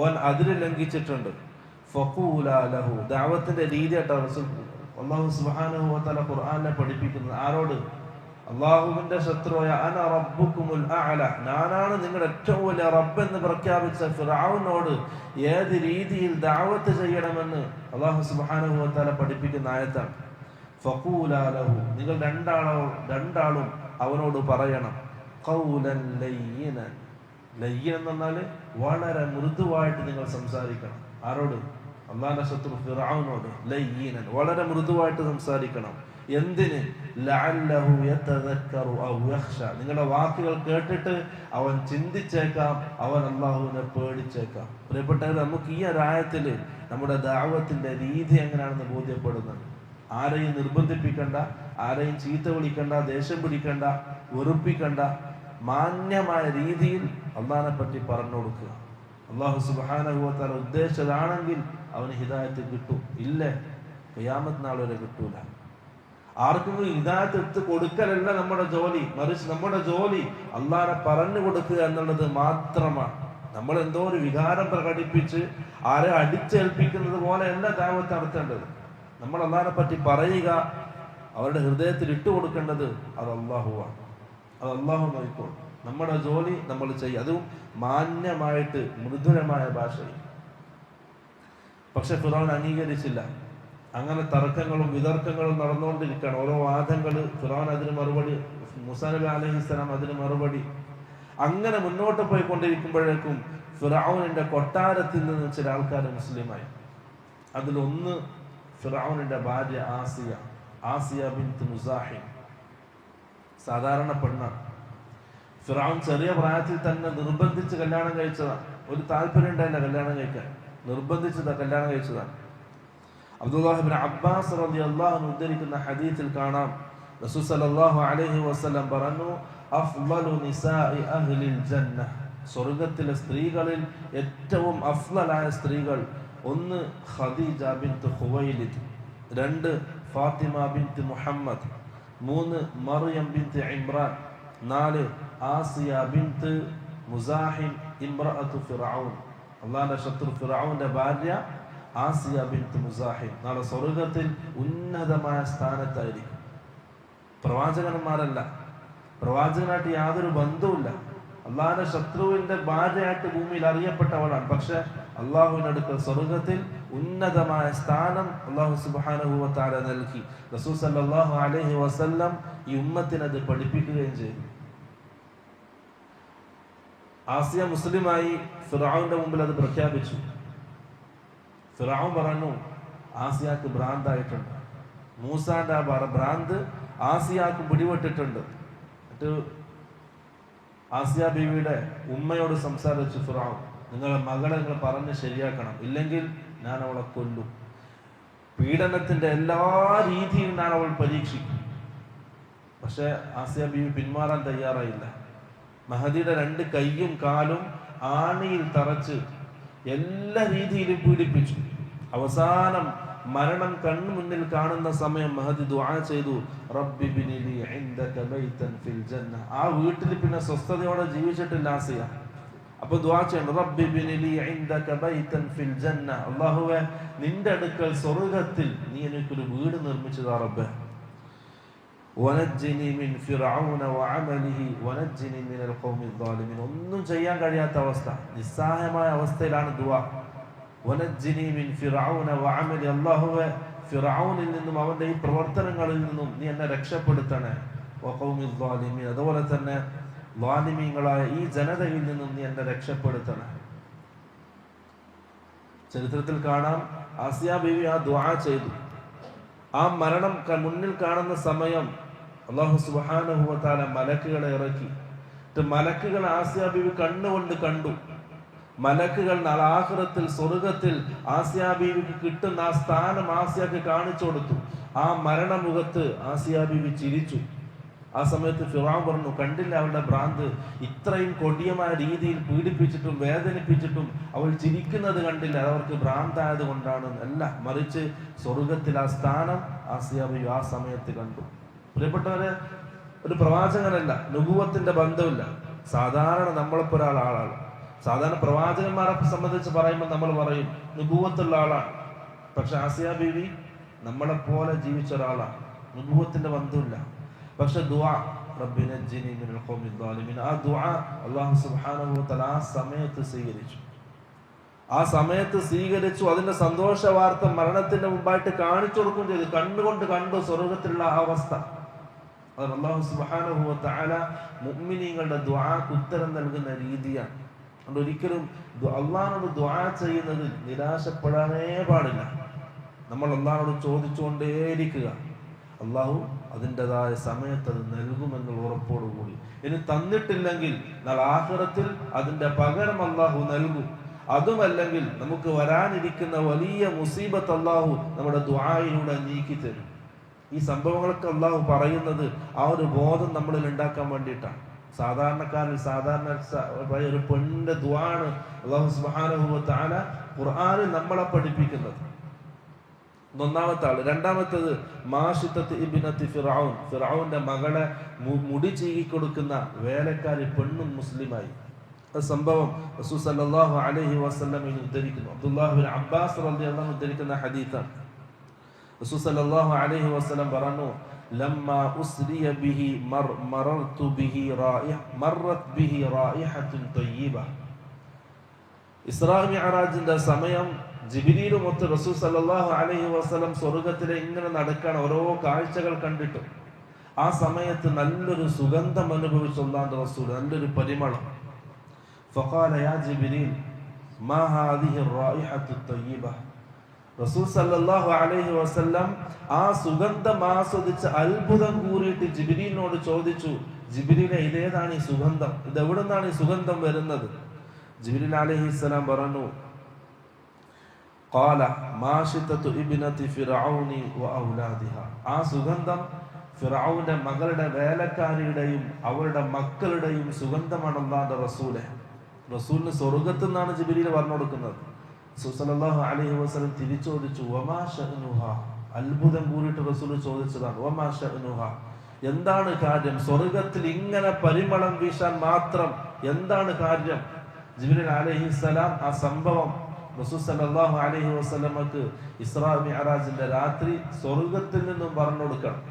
ഓൻ അതിര് ലംഘിച്ചിട്ടുണ്ട്. ഫഖൂലാ ലഹു, ദഅവത്തിന്റെ രീതിയായിട്ട് അല്ലാഹു സുബ്ഹാനഹു വ തആല ഖുർആനിനെ പഠിപ്പിക്കുന്നത്. ആരോട്? അള്ളാഹുവിന്റെ ശത്രുവായ അന റബ്ബുക്കുമുൽ അഅല, ഞാനാണ് നിങ്ങളുടെ ഏറ്റവും വലിയ റബ്ബ് എന്ന് പ്രഖ്യാപിച്ച ഫിർഔനോട് ഏത് രീതിയിൽ ദഅവത്ത് ചെയ്യണമെന്ന് അള്ളാഹു സുബ്ഹാനഹു വ തആല പഠിപ്പിക്കുന്ന ആയത്താണ്. ഫഖൂലാ ലഹു, നിങ്ങൾ രണ്ടാളും അവനോട് പറയണം, ഖൗലൻ ലയ്യിനൻ, ലയ്യിൻ എന്ന് പറഞ്ഞാൽ വളരെ മൃദുവായിട്ട് നിങ്ങൾ സംസാരിക്കണം. ആരോട്? അള്ളാഹുവിന്റെ ശത്രു ഫിർഔനോട്. ലയ്യിനൻ, വളരെ മൃദുവായിട്ട് സംസാരിക്കണം. എന്തിന്? ലഅല്ലഹു യതദക്കറു ഔ യഖ്ശ, നിങ്ങളുടെ വാക്കുകൾ കേട്ടിട്ട് അവൻ ചിന്തിച്ചേക്കാം, അവൻ അള്ളാഹുവിനെ പേടിച്ചേക്കാം. പ്രിയപ്പെട്ടവർ, നമുക്ക് ഈ ഒരായത്തിൽ നമ്മുടെ ദഅവത്തിന്റെ രീതി എങ്ങനെയാണെന്ന് ബോധ്യപ്പെടുന്നുണ്ട്. ആരെയും നിർബന്ധിപ്പിക്കണ്ട, ആരെയും ചീത്ത വിളിക്കണ്ട, ദേഷ്യം പിടിക്കണ്ട, വെറുപ്പിക്കണ്ട. മാന്യമായ രീതിയിൽ അള്ളാഹിനെ പറ്റി പറഞ്ഞു കൊടുക്കുക. അള്ളാഹു സുബ്ഹാനഹു വ തആല ഉദ്ദേശിച്ചതാണെങ്കിൽ അവന് ഹിദായത്ത് കിട്ടും, ഇല്ലേ ഖിയാമത്ത് നാൾ വരെ കിട്ടൂല. ആർക്കും ഹിദായത്ത് എടുത്ത് കൊടുക്കലല്ല നമ്മുടെ ജോലി, മറിച്ച് നമ്മുടെ ജോലി അള്ളാഹിനെ പറഞ്ഞു കൊടുക്കുക എന്നുള്ളത് മാത്രമാണ്. നമ്മൾ എന്തോ ഒരു വികാരം പ്രകടിപ്പിച്ച് ആരെ അടിച്ചേൽപ്പിക്കുന്നത് പോലെയല്ല ദഅവത്ത് നടത്തേണ്ടത്. നമ്മൾ അള്ളാഹിനെ പറ്റി പറയുക, അവരുടെ ഹൃദയത്തിൽ ഇട്ടു കൊടുക്കേണ്ടത് അത് അള്ളാഹുവാണ്. അത് അള്ളാഹു നോക്കിക്കോളും. നമ്മുടെ ജോലി നമ്മൾ ചെയ്യുക, അതും മാന്യമായിട്ട് മൃദുലമായ ഭാഷയിൽ. പക്ഷെ ഫിർഔൻ അംഗീകരിച്ചില്ല. അങ്ങനെ തർക്കങ്ങളും വിതർക്കങ്ങളും നടന്നുകൊണ്ടിരിക്കുകയാണ്. ഓരോ വാദങ്ങൾ, ഫിർഔൻ അതിന് മറുപടി, മൂസാ നബി അലൈഹിസ്സലാം അതിന് മറുപടി. അങ്ങനെ മുന്നോട്ട് പോയിക്കൊണ്ടിരിക്കുമ്പോഴേക്കും ഫിർഔനിന്റെ കൊട്ടാരത്തിൽ നിന്ന് ചില ആൾക്കാർ മുസ്ലിമായി. അതിലൊന്ന് ഫിർഔനിന്റെ ഭാര്യ ആസിയ ബിൻത് മുസാഹിം. സാധാരണ പെണ്ണാണ്. ഫിർഔൻ ചെറിയ പ്രായത്തിൽ തന്നെ നിർബന്ധിച്ച് കല്യാണം കഴിച്ചതാണ്. ഒരു താല്പര്യം ഉണ്ടായില്ല കല്യാണം കഴിക്കാൻ, നിർബന്ധിച്ചത് കല്യാണം കഴിച്ചതാണ്. അബ്ദുല്ലാഹി ഇബ്നു അബ്ബാസ് റളിയല്ലാഹു അൻഹു ഉദ്ധരിക്കുന്ന ഹദീസിൽ കാണാം, റസൂൽ സല്ലല്ലാഹു അലൈഹി വസല്ലം പറഞ്ഞു, അഫ്ളലു നിസാഇ അഹ്ലിൽ ജന്ന, സ്വർഗ്ഗത്തിലെ സ്ത്രീകളിൽ ഏറ്റവും അഫ്ളലായ സ്ത്രീകൾ, ഒന്ന് ഖദീജ ബിൻത് ഖുവൈലിദ്, രണ്ട് ഫാത്തിമ ബിൻത് മുഹമ്മദ്, മൂന്ന് മറിയം ബിൻത് ഇമ്രാൻ, നാല് ആസിയ ബിൻത് മുസാഹിം ഇംറഅത്തു ഫിർഔൻ, അല്ലാഹുവിന്റെ ശത്രു ഫിർഔന്റെ ഭാര്യ ആസിയ ബിൻത് മുസാഹിം നാളെ സ്വർഗ്ഗത്തിൽ ഉന്നതമായ സ്ഥാനത്തായിരിക്കും. പ്രവാചകന്മാരല്ല, പ്രവാചകനായിട്ട് യാതൊരു ബന്ധവുമില്ല. അള്ളാഹുവിന്റെ ശത്രുവിന്റെ ഭാര്യയായിട്ട് ഭൂമിയിൽ അറിയപ്പെട്ടവളാണ്. പക്ഷെ അള്ളാഹുവിനടുക്കൽ സ്വർഗ്ഗത്തിൽ ഉന്നതമായ സ്ഥാനം അള്ളാഹു സുബ്ഹാനഹു വ തആല നൽകി. റസൂൽ സല്ലല്ലാഹു അലൈഹി വസല്ലം ഈ ഉമ്മത്തിനത് പഠിപ്പിക്കുകയും ചെയ്തു. ആസിയ മുസ്ലിമായി ഫിർഔന്റെ മുമ്പിൽ അത് പ്രഖ്യാപിച്ചു. ഫിർഔൻ പറഞ്ഞു, ആസിയാക്ക് ഭ്രാന്തായിട്ടുണ്ട്. മൂസാന്റെ ആ ഭ്രാന്ത് ആസിയാക്ക് പിടിപെട്ടിട്ടുണ്ട്. എന്നിട്ട് ആസിയ ബീവിയുടെ ഉമ്മയോട് സംസാരിച്ചു ഫിർഔൻ, നിങ്ങളുടെ മകളെ നിങ്ങൾ പറഞ്ഞ് ശരിയാക്കണം, ഇല്ലെങ്കിൽ ഞാൻ അവളെ കൊല്ലും. പീഡനത്തിന്റെ എല്ലാ രീതിയിലും ഞാൻ അവൾ പരീക്ഷിക്കും. പക്ഷെ ആസിയ ബീവി പിന്മാറാൻ തയ്യാറായില്ല. മഹദിയുടെ 2 കൈയും കാലും ആണിയിൽ തറച്ച് എല്ലാ രീതിയിലും പീഡിപ്പിച്ചു. അവസാനം മരണം കൺമുന്നിൽ കാണുന്ന സമയം മഹദി ദുആ ചെയ്തു, റബ്ബി ബിനി ലി ഇൻദക ബൈതൻ ഫിൽ ജന്ന. ആ വീട്ടിൽ പിന്നെ സ്വസ്ഥതയോടെ ജീവിച്ചിട്ടില്ല ആസിയ. അപ്പൊ ദുആ ചെയ്യണം, റബ്ബി ബിനി ലി ഇൻദക ബൈതൻ ഫിൽ ജന്ന, അല്ലാഹുവേ നിന്റെ അടുക്കൽ സ്വർഗ്ഗത്തിൽ നീ എനിക്കൊരു വീട് നിർമ്മിച്ചു താ റബ്ബേ. വനജ്ജിനി മിൻ ഫിർഔന വഅമലിഹി വനജ്ജിനി മിനൽ ഖൗമിൽ ളാലിമീൻ. ഒന്നും ചെയ്യാൻ കഴിയാത്ത അവസ്ഥ, നിസ്സഹായമായ അവസ്ഥയിലാണ് ദുആ. വനജ്ജിനി മിൻ ഫിർഔന വഅമലി, അല്ലാഹുവേ ഫിർഔനിൽ നിന്നും അവന്റെ ഈ പ്രവർത്തനങ്ങളിൽ നിന്നും നീ എന്നെ രക്ഷപ്പെടുത്തണേ. വഖൗമിൽ ളാലിമീൻ, അതുപോലെ തന്നെ ളാലിമീങ്ങളായ ഈ ജനതയിൽ നിന്നും നീ എന്നെ രക്ഷപ്പെടുത്തണേ. ചരിത്രത്തിൽ കാണാം, ആസിയ ബീവി ആ ദുആ ചെയ്തു. ആ മരണം മുന്നിൽ കാണുന്ന സമയം അല്ലാഹു സുബ്ഹാനഹു വ തആല മലക്കുകളെ ഇറക്കി. മലക്കുകൾ ആസിയ ബീവി കണ്ണുകൊണ്ട് കണ്ടു. മലക്കുകൾ നാളെ ആഖിറത്തിൽ സ്വർഗ്ഗത്തിൽ ആസിയ ബീവിക്ക് കിട്ടുന്ന ആ സ്ഥാനം ആസിയക്ക് കാണിച്ചു കൊടുത്തു. ആ മരണമുഖത്ത് ആസിയ ബീവി ചിരിച്ചു. ആ സമയത്ത് ഫിറഔൻ പറഞ്ഞു, കണ്ടില്ല അവളുടെ ഭ്രാന്ത്, ഇത്രയും കൊടിയമായ രീതിയിൽ പീഡിപ്പിച്ചിട്ടും വേദനിപ്പിച്ചിട്ടും അവൾ ചിരിക്കുന്നത് കണ്ടില്ല, അതവർക്ക് ഭ്രാന്തായത് കൊണ്ടാണ്. അല്ല, മറിച്ച് സ്വർഗത്തിൽ ആ സ്ഥാനം ആസിയ ബീവി ആ സമയത്ത് കണ്ടു. പ്രിയപ്പെട്ടവരെ, ഒരു പ്രവാചകനല്ല, നുബുവത്തിന്റെ ബന്ധമില്ല, സാധാരണ നമ്മളെപ്പോരാളാണ്. സാധാരണ പ്രവാചകന്മാരെ സംബന്ധിച്ച് പറയുമ്പോൾ നമ്മൾ പറയും നുബുവത്തുള്ള ആളാണ്. പക്ഷെ ആസിയ ബീവി നമ്മളെപ്പോലെ ജീവിച്ച ഒരാളാണ്, നുബുവത്തിന്റെ ബന്ധമില്ല. പക്ഷെ ദുആ, റബ്ബി നജ്ജിനി മിനൽ ഖൗമി ദ്വാലിമീൻ, ആ ദുആ അല്ലാഹു സുബ്ഹാനഹു വ തആല ആ സമയത്ത് സ്വീകരിച്ചു. അതിന്റെ സന്തോഷ വാർത്ത മരണത്തിന്റെ മുമ്പായിട്ട് കാണിച്ചു കൊടുക്കുകയും ചെയ്തു. കണ്ണുകൊണ്ട് കണ്ടു സ്വർഗത്തിലുള്ള ആ അവസ്ഥ. അത് അല്ലാഹു സുബ്ഹാനഹു വ തആല മുഅ്മിനീങ്ങളുടെ ദുആക്ക് ഉത്തരം നൽകുന്ന രീതിയാണ്. അതുകൊണ്ട് ഒരിക്കലും അള്ളാഹുനോട് ദുആ ചെയ്യുന്നത് നിരാശപ്പെടാനേ പാടില്ല. നമ്മൾ അള്ളാഹുനോട് ചോദിച്ചുകൊണ്ടേയിരിക്കുക. അള്ളാഹു അതിൻ്റെതായ സമയത്ത് അത് നൽകുമെന്നുള്ള ഉറപ്പോടുകൂടി. ഇനി തന്നിട്ടില്ലെങ്കിൽ നാളെ ആഖിറത്തിൽ അതിൻ്റെ പകരം അള്ളാഹു നൽകും. അതുമല്ലെങ്കിൽ നമുക്ക് വരാനിരിക്കുന്ന വലിയ മുസീബത്ത് അള്ളാഹു നമ്മുടെ ദുആയിലൂടെ നീക്കി തരും. ഈ സംഭവങ്ങളൊക്കെ അള്ളാഹു പറയുന്നത് ആ ഒരു ബോധം നമ്മളിൽ ഉണ്ടാക്കാൻ വേണ്ടിയിട്ടാണ്. സാധാരണക്കാരിൽ സാധാരണ ഒരു പെണ്ണിന്റെ ദുആണ് അല്ലാഹു സുബ്ഹാനഹു വ തആല ഖുർആനിൽ നമ്മളെ പഠിപ്പിക്കുന്നത്. ഒന്നാമത്തെ ആള്. രണ്ടാമത്തേത് മാഷിത്തത്ത് ഇബ്നത്തി ഫിറഔൻ, ഫിറഔന്റെ മകളെ മുടി ചീകി കൊടുക്കുന്ന വേലക്കാരി പെണ്ണും മുസ്ലിമായി. സംഭവം റസൂൽ സല്ലല്ലാഹു അലൈഹി വസല്ലമയിൽ ഉദ്ധരിക്കുന്നു. അബ്ദുല്ലാഹ് ഇബ്നു അബ്ബാസ് റളിയല്ലാഹു അൻഹു ഉദ്ധരിക്കുന്ന ഹദീസാണ്. റസൂൽ സല്ലല്ലാഹു അലൈഹി വസല്ലം പറഞ്ഞു, ലമ്മാ ഉസ്രിയ ബിഹി മറർതു ബിഹി മറത് ബിഹി റായിഹത്തുൻ തയ്യിബ. ഇസ്രാ മിഅ്റാജിന്റെ സമയം ജിബ്രീലുമൊത്ത് റസൂൽ സല്ലല്ലാഹു അലൈഹി വസല്ലം സ്വർഗ്ഗത്തിലെ ഇങ്ങനെ നടക്കാണ്, ഓരോ കാഴ്ചകൾ കണ്ടിട്ട്. ആ സമയത്ത് നല്ലൊരു സുഗന്ധം അനുഭവിച്ചു അല്ലാഹുവിന്റെ റസൂൽ, നല്ലൊരു പരിമളം. ഫഖാല യാ ജിബ്രീൽ മാ ഹാദിഹി റായിഹത്തു തയ്യിബ. റസൂൽ സല്ലല്ലാഹു അലൈഹി വസല്ലം ആ സുഗന്ധം ആസ്വദിച്ച് അത്ഭുതം കൂറിയിട്ട് ജിബ്രീലിനോട് ചോദിച്ചു, ജിബ്രീലെ, ഇതേതാണ് ഈ സുഗന്ധം? ഇത് എവിടെ നിന്നാണ് ഈ സുഗന്ധം വരുന്നത്? ജിബ്രീൽ അലൈഹിസ്സലാം പറഞ്ഞു, ഖാല മാഷിത്തത്തു ഇബ്നതി ഫിർഔനി വ ഔലാദിഹ. ആ സുഗന്ധം ഫിർഔന്റെ മകളുടെ വേലക്കാരിയുടെയും അവരുടെ മക്കളുടെയും സുഗന്ധമാണ് അല്ലാഹുവിന്റെ റസൂലെ. റസൂലിന് സ്വർഗ്ഗത്തു നിന്നാണ് ജിബ്രീൽ പറഞ്ഞു കൊടുക്കുന്നത്. സല്ലല്ലാഹു അലൈഹി വസല്ലം തിരിച്ചു ചോദിച്ചു, വമാ ശഅനുഹ. അത്ഭുതം കൂടിയിട്ട് റസൂൽ ചോദിച്ചതാണ്, വമാ ശഅനുഹ, എന്താണ് കാര്യം? സ്വർഗ്ഗത്തിൽ ഇങ്ങനെ പരിമളം വീശാൻ മാത്രം എന്താണ് കാര്യം? ജിബ്രീൽ അലൈഹിസ്സലാം ആ സംഭവം റസൂൽ സല്ലല്ലാഹു അലൈഹി വസല്ലമക്ക് ഇസ്രാ മിഅ്റാജിന്റെ രാത്രി സ്വർഗ്ഗത്തിൽ നിന്നും പറഞ്ഞു കൊടുക്കണം.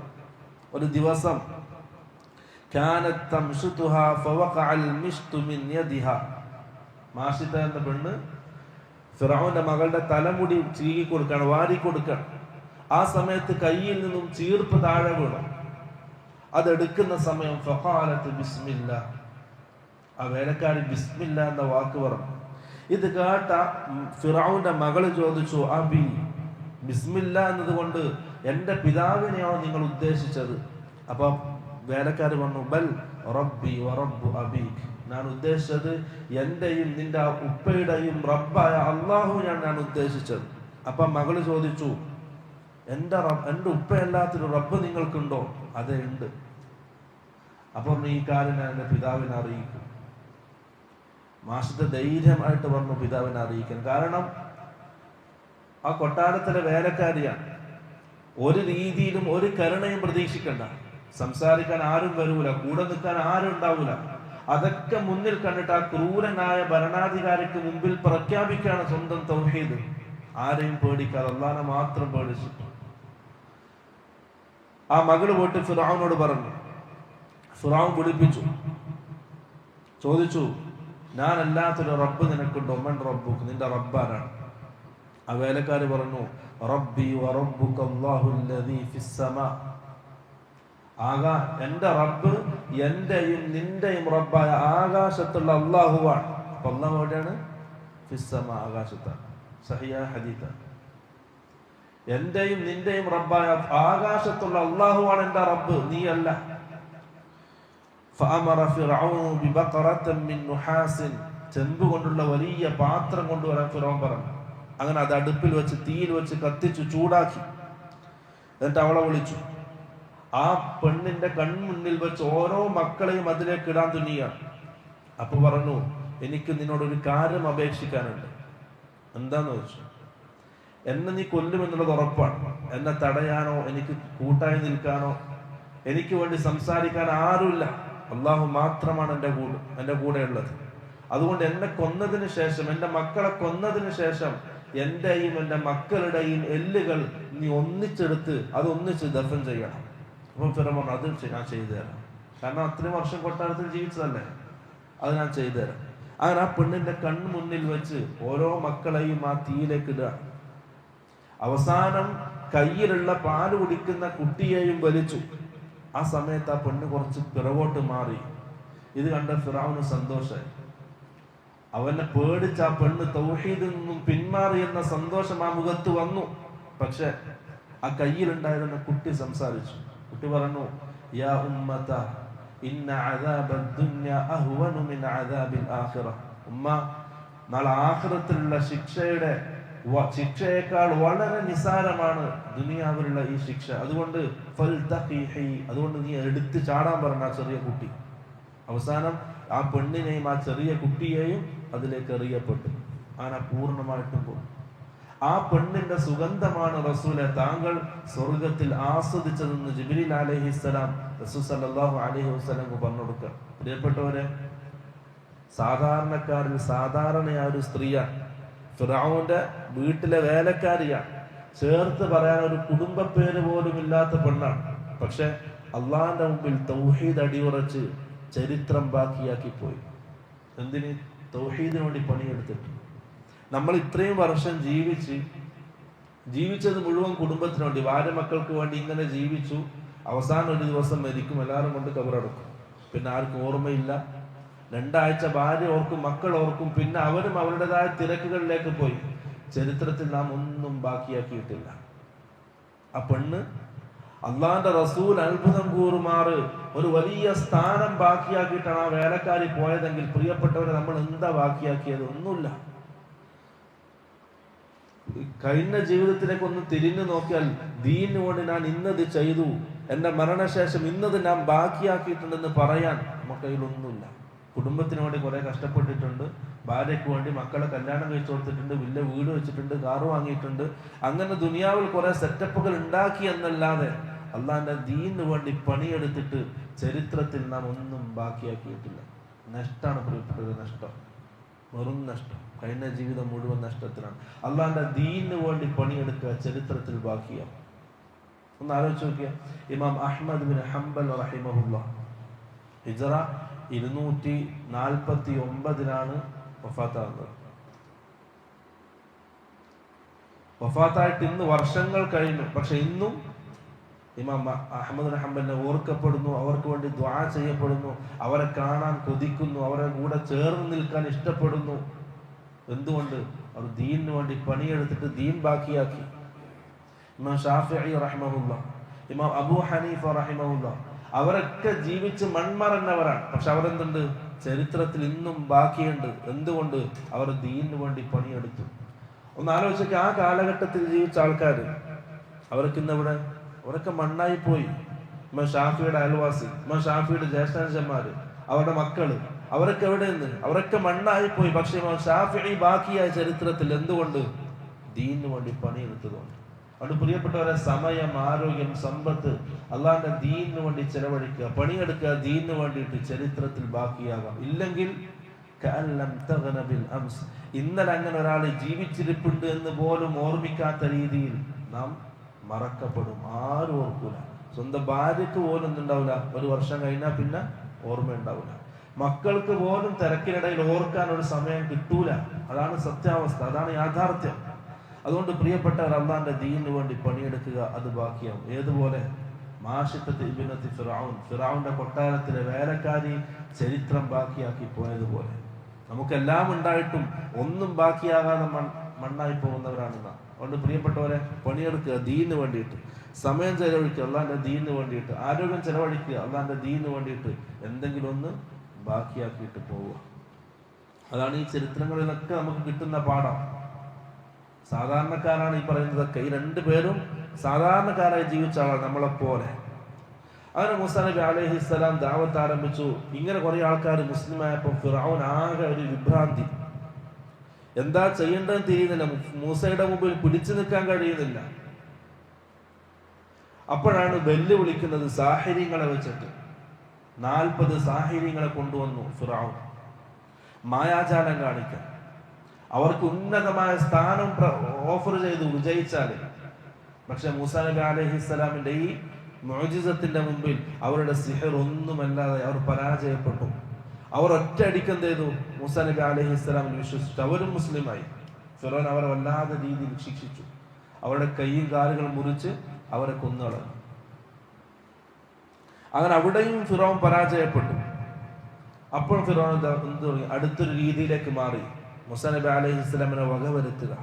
ഒരു ദിവസം കാനത് തംശുതുഹാ ഫവഖഅൽ മിശ്തു മിൻ യദിഹാ. മാഷിത എന്ന പെണ്ണ് ഫിറഔന്റെ മകളുടെ തലമുടി ചീകി കൊടുക്കാണ്, വാരി കൊടുക്കണം. ആ സമയത്ത് കയ്യിൽ നിന്നും ചീർപ്പ് താഴെ വീണു. അതെടുക്കുന്ന സമയം ഫഖാലത്ത് ബിസ്മില്ലാ, ആ വേലക്കാരി ബിസ്മില്ല എന്ന വാക്ക് പറഞ്ഞു. ഇത് കേട്ട ഫിറഔന്റെ മകള് ചോദിച്ചു, അബി, ബിസ്മില്ല എന്നതുകൊണ്ട് എന്റെ പിതാവിനെയാണോ നിങ്ങൾ ഉദ്ദേശിച്ചത്? അപ്പൊ വേലക്കാര് പറഞ്ഞു, ബൽ റബ്ബി വ റബ്ബു അബീക്, ഞാൻ ഉദ്ദേശിച്ചത് എന്റെയും നിന്റെ ഉപ്പയുടെയും റബ്ബായ അള്ളാഹുവിനെയാണ് ഞാൻ ഉദ്ദേശിച്ചത്. അപ്പൊ മകള് ചോദിച്ചു, എന്റെ ഉപ്പയല്ലാത്തൊരു റബ്ബ് നിങ്ങൾക്കുണ്ടോ? അതെ, ഉണ്ട്. അപ്പൊ ഈ കാര്യം ഞാൻ എന്റെ പിതാവിനെ അറിയിക്കും. മാഷത്തെ ധൈര്യമായിട്ട് പറഞ്ഞു പിതാവിനെ അറിയിക്കാൻ. കാരണം ആ കൊട്ടാരത്തിലെ വേലക്കാരിയാണ്. ഒരു രീതിയിലും ഒരു കരുണയും പ്രതീക്ഷിക്കണ്ട. സംസാരിക്കാൻ ആരും വരൂല, കൂടെ നിൽക്കാൻ ആരും ഉണ്ടാവൂല. അതൊക്കെ മുന്നിൽ കണ്ടിട്ട് ആ ക്രൂരനായ ഭരണാധികാരിക്ക് മുമ്പിൽ പ്രഖ്യാപിക്കുകയാണ് സ്വന്തം തൗഹീദ്. ആരെയും പേടിക്കാതെ അല്ലാഹനെ മാത്രം പേടിച്ചിട്ട് ആ മകള് പോയിട്ട് ഫിറഔനോട് പറഞ്ഞു. ഫിറഔൻ വിളിപ്പിച്ചു, ചോദിച്ചു, ഞാൻ അല്ലാത്തൊരു റബ്ബ് നിനക്കുണ്ടോ? മൻ റബ്ബുക്ക്, നിന്റെ റബ്ബാരാണ്? ആ വേലക്കാര് പറഞ്ഞു, റബ്ബി വ റബ്ബുക അല്ലാഹുല്ലദീ ഫിസ്സമാ. എന്റെ റബ്ബ് എന്റെയും നിന്റെയും റബ്ബായ ആകാശത്തുള്ള അല്ലാഹുവാണ്. അപ്പൊ അല്ലാഹു എവിടെയാണ്? ഫിസ്സമാ, ആകാശത്താണ്. സഹിയ ഹദീസാണ്. എന്റെയും നിന്റെയും റബ്ബായ ആകാശത്തുള്ള അല്ലാഹുവാണ് എന്റെ റബ്ബ്, നീ അല്ല. ഫഅമറ ഫിർഔൻ ബിബഖറത്തിൻ മിൻ നുഹാസിൻ. ചെമ്പ് കൊണ്ടുള്ള വലിയ പാത്രം കൊണ്ടുവരാൻ ഫിറഔൻ പറഞ്ഞു. അങ്ങനെ അത് അടുപ്പിൽ വെച്ച് തീയിൽ വെച്ച് കത്തിച്ചു ചൂടാക്കി. എന്നിട്ട് അവളെ വിളിച്ചു. ആ പെണ്ണിന്റെ കൺമുന്നിൽ വെച്ച് ഓരോ മക്കളെയും അതിലേക്ക് ഇടാൻ തുനിയാണ്. അപ്പൊ പറഞ്ഞു, എനിക്ക് നിന്നോടൊരു കാര്യം അപേക്ഷിക്കാനുണ്ട്. എന്താന്ന് ചോദിച്ചു. എന്നെ നീ കൊല്ലുമെന്നുള്ളത് ഉറപ്പാണ്. എന്നെ തടയാനോ എനിക്ക് കൂട്ടായി നിൽക്കാനോ എനിക്ക് വേണ്ടി സംസാരിക്കാൻ ആരുമില്ല. അള്ളാഹു മാത്രമാണ് എൻ്റെ കൂടെ ഉള്ളത്. അതുകൊണ്ട് എന്നെ കൊന്നതിന് ശേഷം, എൻ്റെ മക്കളെ കൊന്നതിന് ശേഷം എന്റെയും എൻ്റെ മക്കളുടെയും എല്ലുകൾ നീ ഒന്നിച്ചെടുത്ത് അത് ഒന്നിച്ച് ദഫൻ ചെയ്യണം. അപ്പൊ ഫിറഔൻ അത് ഞാൻ ചെയ്തു തരാം. കാരണം അത്രയും വർഷം കൊട്ടാരത്തിൽ ജീവിച്ചതല്ലേ, അത് ഞാൻ ചെയ്തു തരാം. അങ്ങനെ ആ പെണ്ണിന്റെ കൺമുന്നിൽ വെച്ച് ഓരോ മക്കളെയും ആ തീയിലേക്ക് ഇടുക. അവസാനം കയ്യിലുള്ള പാല് കുടിക്കുന്ന കുട്ടിയെയും വലിച്ചു. ആ സമയത്ത് ആ പെണ്ണ് കുറച്ച് പിറകോട്ട് മാറി. ഇത് കണ്ട ഫിറഔന് സന്തോഷമായി. അവനെ പേടിച്ച് ആ പെണ്ണ് തൗഹീദിൽ നിന്നും പിന്മാറി എന്ന സന്തോഷം ആ മുഖത്ത് വന്നു. പക്ഷെ ആ കയ്യിലുണ്ടായിരുന്ന കുട്ടി സംസാരിച്ചു. കുട്ടി പറഞ്ഞു, യാ ഉമ്മത ഇന്ന അദാബ ദുനിയ അഹ്വനു മിൻ അദാബിൽ ആഖിറ. ഉമ്മ, നാളെ ആഖിറത്തിലുള്ള ശിക്ഷയേക്കാൾ വളരെ നിസാരമാണ് ദുനിയാവിലുള്ള ഈ ശിക്ഷ. അതുകൊണ്ട് അതുകൊണ്ട് നീ എടുത്ത് ചാടാൻ പറഞ്ഞ ആ ചെറിയ കുട്ടി. അവസാനം ആ പെണ്ണിനെയും ആ ചെറിയ കുട്ടിയെയും അതിലേക്ക് എറിയപ്പെട്ടു. അങ്ങനെ പൂർണ്ണമായിട്ടും പോകും. ആ പെണ്ണിന്റെ സുഗന്ധമാണ് റസൂലെ താങ്കൾ സ്വർഗത്തിൽ ആസ്വദിച്ചതെന്ന് ജിബ്രീൽ അലൈഹിസ്സലാം റസൂൽ സല്ലല്ലാഹു അലൈഹി വസല്ലം പറഞ്ഞു കൊടുക്കുക. പ്രിയപ്പെട്ടവരെ, സാധാരണക്കാരിൽ സാധാരണയായ ഒരു സ്ത്രീയാണ്. ഫിറഔന്റെ വീട്ടിലെ വേലക്കാരിയാണ്. ചേർത്ത് പറയാൻ ഒരു കുടുംബ പേര് പോലും ഇല്ലാത്ത പെണ്ണാണ്. പക്ഷെ അള്ളാഹിന്റെ മുമ്പിൽ തൗഹീദ് അടിയുറച്ച് ചരിത്രം ബാക്കിയാക്കി പോയി. എന്തിന്? തൗഹീദിന് വേണ്ടി പണിയെടുത്തിട്ട്. നമ്മൾ ഇത്രയും വർഷം ജീവിച്ചത് മുഴുവൻ കുടുംബത്തിന് വേണ്ടി, ഭാര്യ മക്കൾക്ക് വേണ്ടി ഇങ്ങനെ ജീവിച്ചു. അവസാനം ഒരു ദിവസം മരിക്കും, എല്ലാവരും കൊണ്ട് കബറടക്കും. പിന്നെ ആർക്കും ഓർമ്മയില്ല. 2 ആഴ്ച ഭാര്യ ഓർക്കും, മക്കൾ ഓർക്കും, പിന്നെ അവരും അവരുടേതായ തിരക്കുകളിലേക്ക് പോയി. ചരിത്രത്തിൽ നാം ഒന്നും ബാക്കിയാക്കിയിട്ടില്ല. ആ പെണ്ണ് അള്ളാന്റെ റസൂൽ അത്ഭുതം കൂറുമാറ് ഒരു വലിയ സ്ഥാനം ബാക്കിയാക്കിയിട്ടാണ് ആ വേലക്കാരി പോയതെങ്കിൽ, പ്രിയപ്പെട്ടവരെ, നമ്മൾ എന്താ ബാക്കിയാക്കിയത്? ഒന്നുമില്ല. കഴിഞ്ഞ ജീവിതത്തിലേക്ക് ഒന്ന് തിരിഞ്ഞു നോക്കിയാൽ ദീനിന് വേണ്ടി ഞാൻ ഇന്നത് ചെയ്തു, എന്റെ മരണശേഷം ഇന്നത് ഞാൻ ബാക്കിയാക്കിയിട്ടുണ്ടെന്ന് പറയാൻ നമുക്ക് കയ്യിലൊന്നുമില്ല. കുടുംബത്തിന് വേണ്ടി കുറെ കഷ്ടപ്പെട്ടിട്ടുണ്ട്, ഭാര്യയ്ക്ക് വേണ്ടി മക്കളെ കല്യാണം കഴിച്ചു കൊടുത്തിട്ടുണ്ട്, വലിയ വീട് വെച്ചിട്ടുണ്ട്, കാറ് വാങ്ങിയിട്ടുണ്ട്. അങ്ങനെ ദുനിയാവിൽ കുറെ സെറ്റപ്പുകൾ ഉണ്ടാക്കി എന്നല്ലാതെ അള്ളാന്റെ ദീനിന് വേണ്ടി പണിയെടുത്തിട്ട് ചരിത്രത്തിൽ നാം ഒന്നും ബാക്കിയാക്കിയിട്ടില്ല. നഷ്ടമാണ് പ്രിയപ്പെട്ടത്, നഷ്ടം, വെറും നഷ്ടം. കഴിഞ്ഞ ജീവിതം മുഴുവൻ നഷ്ടത്തിലാണ്. അള്ളാന്റെ ദീനിന് വേണ്ടി പണിയെടുക്കുക ചരിത്രത്തിൽ ബാക്കിയാണ്. ഒന്ന് ആലോചിച്ച് നോക്കിയ ഇമാം അഹ്മദ് ബിൻ ഹംബൽ റഹിമഹുല്ലാഹ് ഹിജ്റ 249 വഫാത്താകുന്നത്. വഫാത്തായിട്ട് ഇന്ന് വർഷങ്ങൾ കഴിഞ്ഞു. പക്ഷെ ഇന്നും ഇമാം അഹ്മദ് ബിൻ ഹംബലിനെ ഓർക്കപ്പെടുന്നു, അവർക്ക് വേണ്ടി ദുആ ചെയ്യപ്പെടുന്നു, അവരെ കാണാൻ കൊതിക്കുന്നു, അവരെ കൂടെ ചേർന്ന് നിൽക്കാൻ ഇഷ്ടപ്പെടുന്നു. എന്തുകൊണ്ട്? അവർ ദീനിന് വേണ്ടി പണിയെടുത്തിട്ട് ദീൻ ബാക്കിയാക്കി. ഇമാം ഷാഫിഈ റഹിമഹുല്ലാഹ്, ഇമാം അബൂ ഹനീഫ റഹിമഹുല്ലാഹ്, അവരൊക്കെ ജീവിച്ച് മൺമറന്നവരാണ്. പക്ഷെ അവരെന്തുണ്ട്? ചരിത്രത്തിൽ ഇന്നും ബാക്കിയുണ്ട്. എന്തുകൊണ്ട്? അവർ ദീനിന് വേണ്ടി പണിയെടുത്തു. ഒന്ന് ആലോചിക്ക, ആ കാലഘട്ടത്തിൽ ജീവിച്ച ആൾക്കാർ അവർക്ക് ഇന്നിവിടെ അവരൊക്കെ മണ്ണായി പോയി. ഇമാം ഷാഫിയുടെ അയൽവാസി, ഇമാം ഷാഫിയുടെ ജ്യേഷ്ഠാനുജന്മാര്, അവരുടെ മക്കള്, അവരൊക്കെ എവിടെ നിന്ന്? അവരൊക്കെ മണ്ണായി പോയി. പക്ഷെ ഇമാം ഷാഫിഈ ബാക്കിയായ ചരിത്രത്തിൽ. എന്തുകൊണ്ട്? ദീനിന് വേണ്ടി പണിയെടുത്തതുകൊണ്ട്. അതുകൊണ്ട് പ്രിയപ്പെട്ടവരെ, സമയം, ആരോഗ്യം, സമ്പത്ത് അള്ളാന്റെ ദീനിന് വേണ്ടി ചെലവഴിക്കുക, പണിയെടുക്കുക, ദീനിന് വേണ്ടിയിട്ട് ചരിത്രത്തിൽ ബാക്കിയാകാം. ഇല്ലെങ്കിൽ ഇന്നലെ അങ്ങനെ ഒരാൾ ജീവിച്ചിരിപ്പുണ്ട് എന്ന് പോലും ഓർമ്മിക്കാത്ത രീതിയിൽ നാം മറക്കപ്പെടും. ആരും ഓർക്കൂല. സ്വന്തം ഭാര്യക്ക് പോലും എന്തുണ്ടാവില്ല, ഒരു വർഷം കഴിഞ്ഞാൽ പിന്നെ ഓർമ്മയുണ്ടാവില്ല. മക്കൾക്ക് പോലും തിരക്കിനിടയിൽ ഓർക്കാൻ ഒരു സമയം കിട്ടൂല. അതാണ് സത്യാവസ്ഥ, അതാണ് യാഥാർത്ഥ്യം. അതുകൊണ്ട് പ്രിയപ്പെട്ടവർ, അള്ളാന്റെ ദീനിന് വേണ്ടി പണിയെടുക്കുക, അത് ബാക്കിയാവും. ഏതുപോലെ? ഫിറഔന്റെ കൊട്ടാരത്തിലെ വേലക്കാരി ചരിത്രം ബാക്കിയാക്കി പോയതുപോലെ നമുക്കെല്ലാം ഉണ്ടായിട്ടും ഒന്നും ബാക്കിയാകാതെ മണ്ണായി പോകുന്നവരാണെന്ന. അതുകൊണ്ട് പ്രിയപ്പെട്ടവരെ, പണിയെടുക്കുക ദീനിന് വേണ്ടിയിട്ട്, സമയം ചെലവഴിക്കുക അള്ളാന്റെ ദീനിന് വേണ്ടിയിട്ട്, ആരോഗ്യം ചെലവഴിക്കുക അള്ളാന്റെ ദീനിന് വേണ്ടിയിട്ട്, എന്തെങ്കിലും ഒന്ന് ബാക്കിയാക്കിയിട്ട് പോവുക. അതാണ് ഈ ചരിത്രങ്ങളിലൊക്കെ നമുക്ക് കിട്ടുന്ന പാഠം. സാധാരണക്കാരാണ് ഈ പറയുന്നതൊക്കെ. ഈ 2 പേരും സാധാരണക്കാരായി ജീവിച്ച ആളാണ്, നമ്മളെപ്പോലെ. അങ്ങനെ മൂസാ നബി അലൈഹിസ്സലാം ദഅവത്ത് ആരംഭിച്ചു. ഇങ്ങനെ കുറെ ആൾക്കാർ മുസ്ലിമായപ്പോൾ ഫിർഔൻ ആകെ ഒരു വിഭ്രാന്തി, എന്താ ചെയ്യേണ്ടതെന്ന് തിരിയുന്നില്ല, മൂസയുടെ മുമ്പിൽ പിടിച്ചു നിൽക്കാൻ കഴിയുന്നില്ല. അപ്പോഴാണ് വെല്ലുവിളിക്കുന്നത് സാഹിര്യങ്ങളെ വെച്ചിട്ട്. 40 സാഹിര്യങ്ങളെ കൊണ്ടുവന്നു ഫിർഔൻ, മായാജാലം കാണിക്കാൻ. അവർക്ക് ഉന്നതമായ സ്ഥാനം ഓഫർ ചെയ്തു വിജയിച്ചാൽ. പക്ഷെ മൂസാ നബി അലൈഹിസ്സലാമിന്റെ ഈ മുഅ്ജിസത്തിന്റെ മുമ്പിൽ അവരുടെ സിഹർ ഒന്നുമല്ലാതെ അവർ പരാജയപ്പെട്ടു. അവർ ഒറ്റയടിക്ക് എന്ത് ചെയ്തു? മൂസാ നബി അലൈഹിസ്സലാമിൽ വിശ്വസിച്ചു. അവരും മുസ്ലിമായി. ഫിർഔൻ അവരെ വല്ലാതെ രീതിയിൽ ശിക്ഷിച്ചു. അവരുടെ കൈയും കാലുകളും മുറിച്ച് അവരെ കൊന്നുകളഞ്ഞു. അങ്ങനെ അവിടെയും ഫിർഔൻ പരാജയപ്പെട്ടു. അപ്പോൾ ഫിർഔൻ എന്ത് തുടങ്ങി? അടുത്തൊരു രീതിയിലേക്ക് മാറി. മൂസാ നബി അലൈഹിസ്സലാമിനെ വകവരുത്തുക,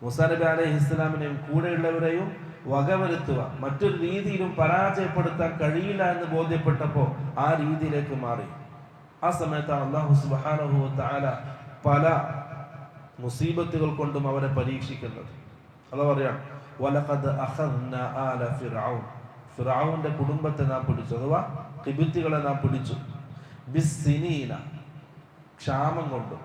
മൂസാ നബി അലൈഹിസ്സലാമിനെയും കൂടെയുള്ളവരെയും വകവരുത്തുക. മറ്റൊരു രീതിയിലും പരാജയപ്പെടുത്താൻ കഴിയില്ല എന്ന് ബോധ്യപ്പെട്ടപ്പോൾ ആ രീതിയിലേക്ക് മാറി. ആ സമയത്താണ് അല്ലാഹു സുബ്ഹാനഹു വ തആല പല മുസീബത്തുകൾ കൊണ്ടും അവരെ പരീക്ഷിക്കുന്നത്. അല്ലാഹു പറയാണ്, വലഖദ് അഖദ്നാ ആല ഫിർഔൻ, ഫിർഔന്റെ കുടുംബത്തെ നാം പിടിച്ചു, അഥവാ ഖിബ്തികളെ നാം പിടിച്ചു. ബിസ്സിനീന, ക്ഷാമം കൊണ്ടും,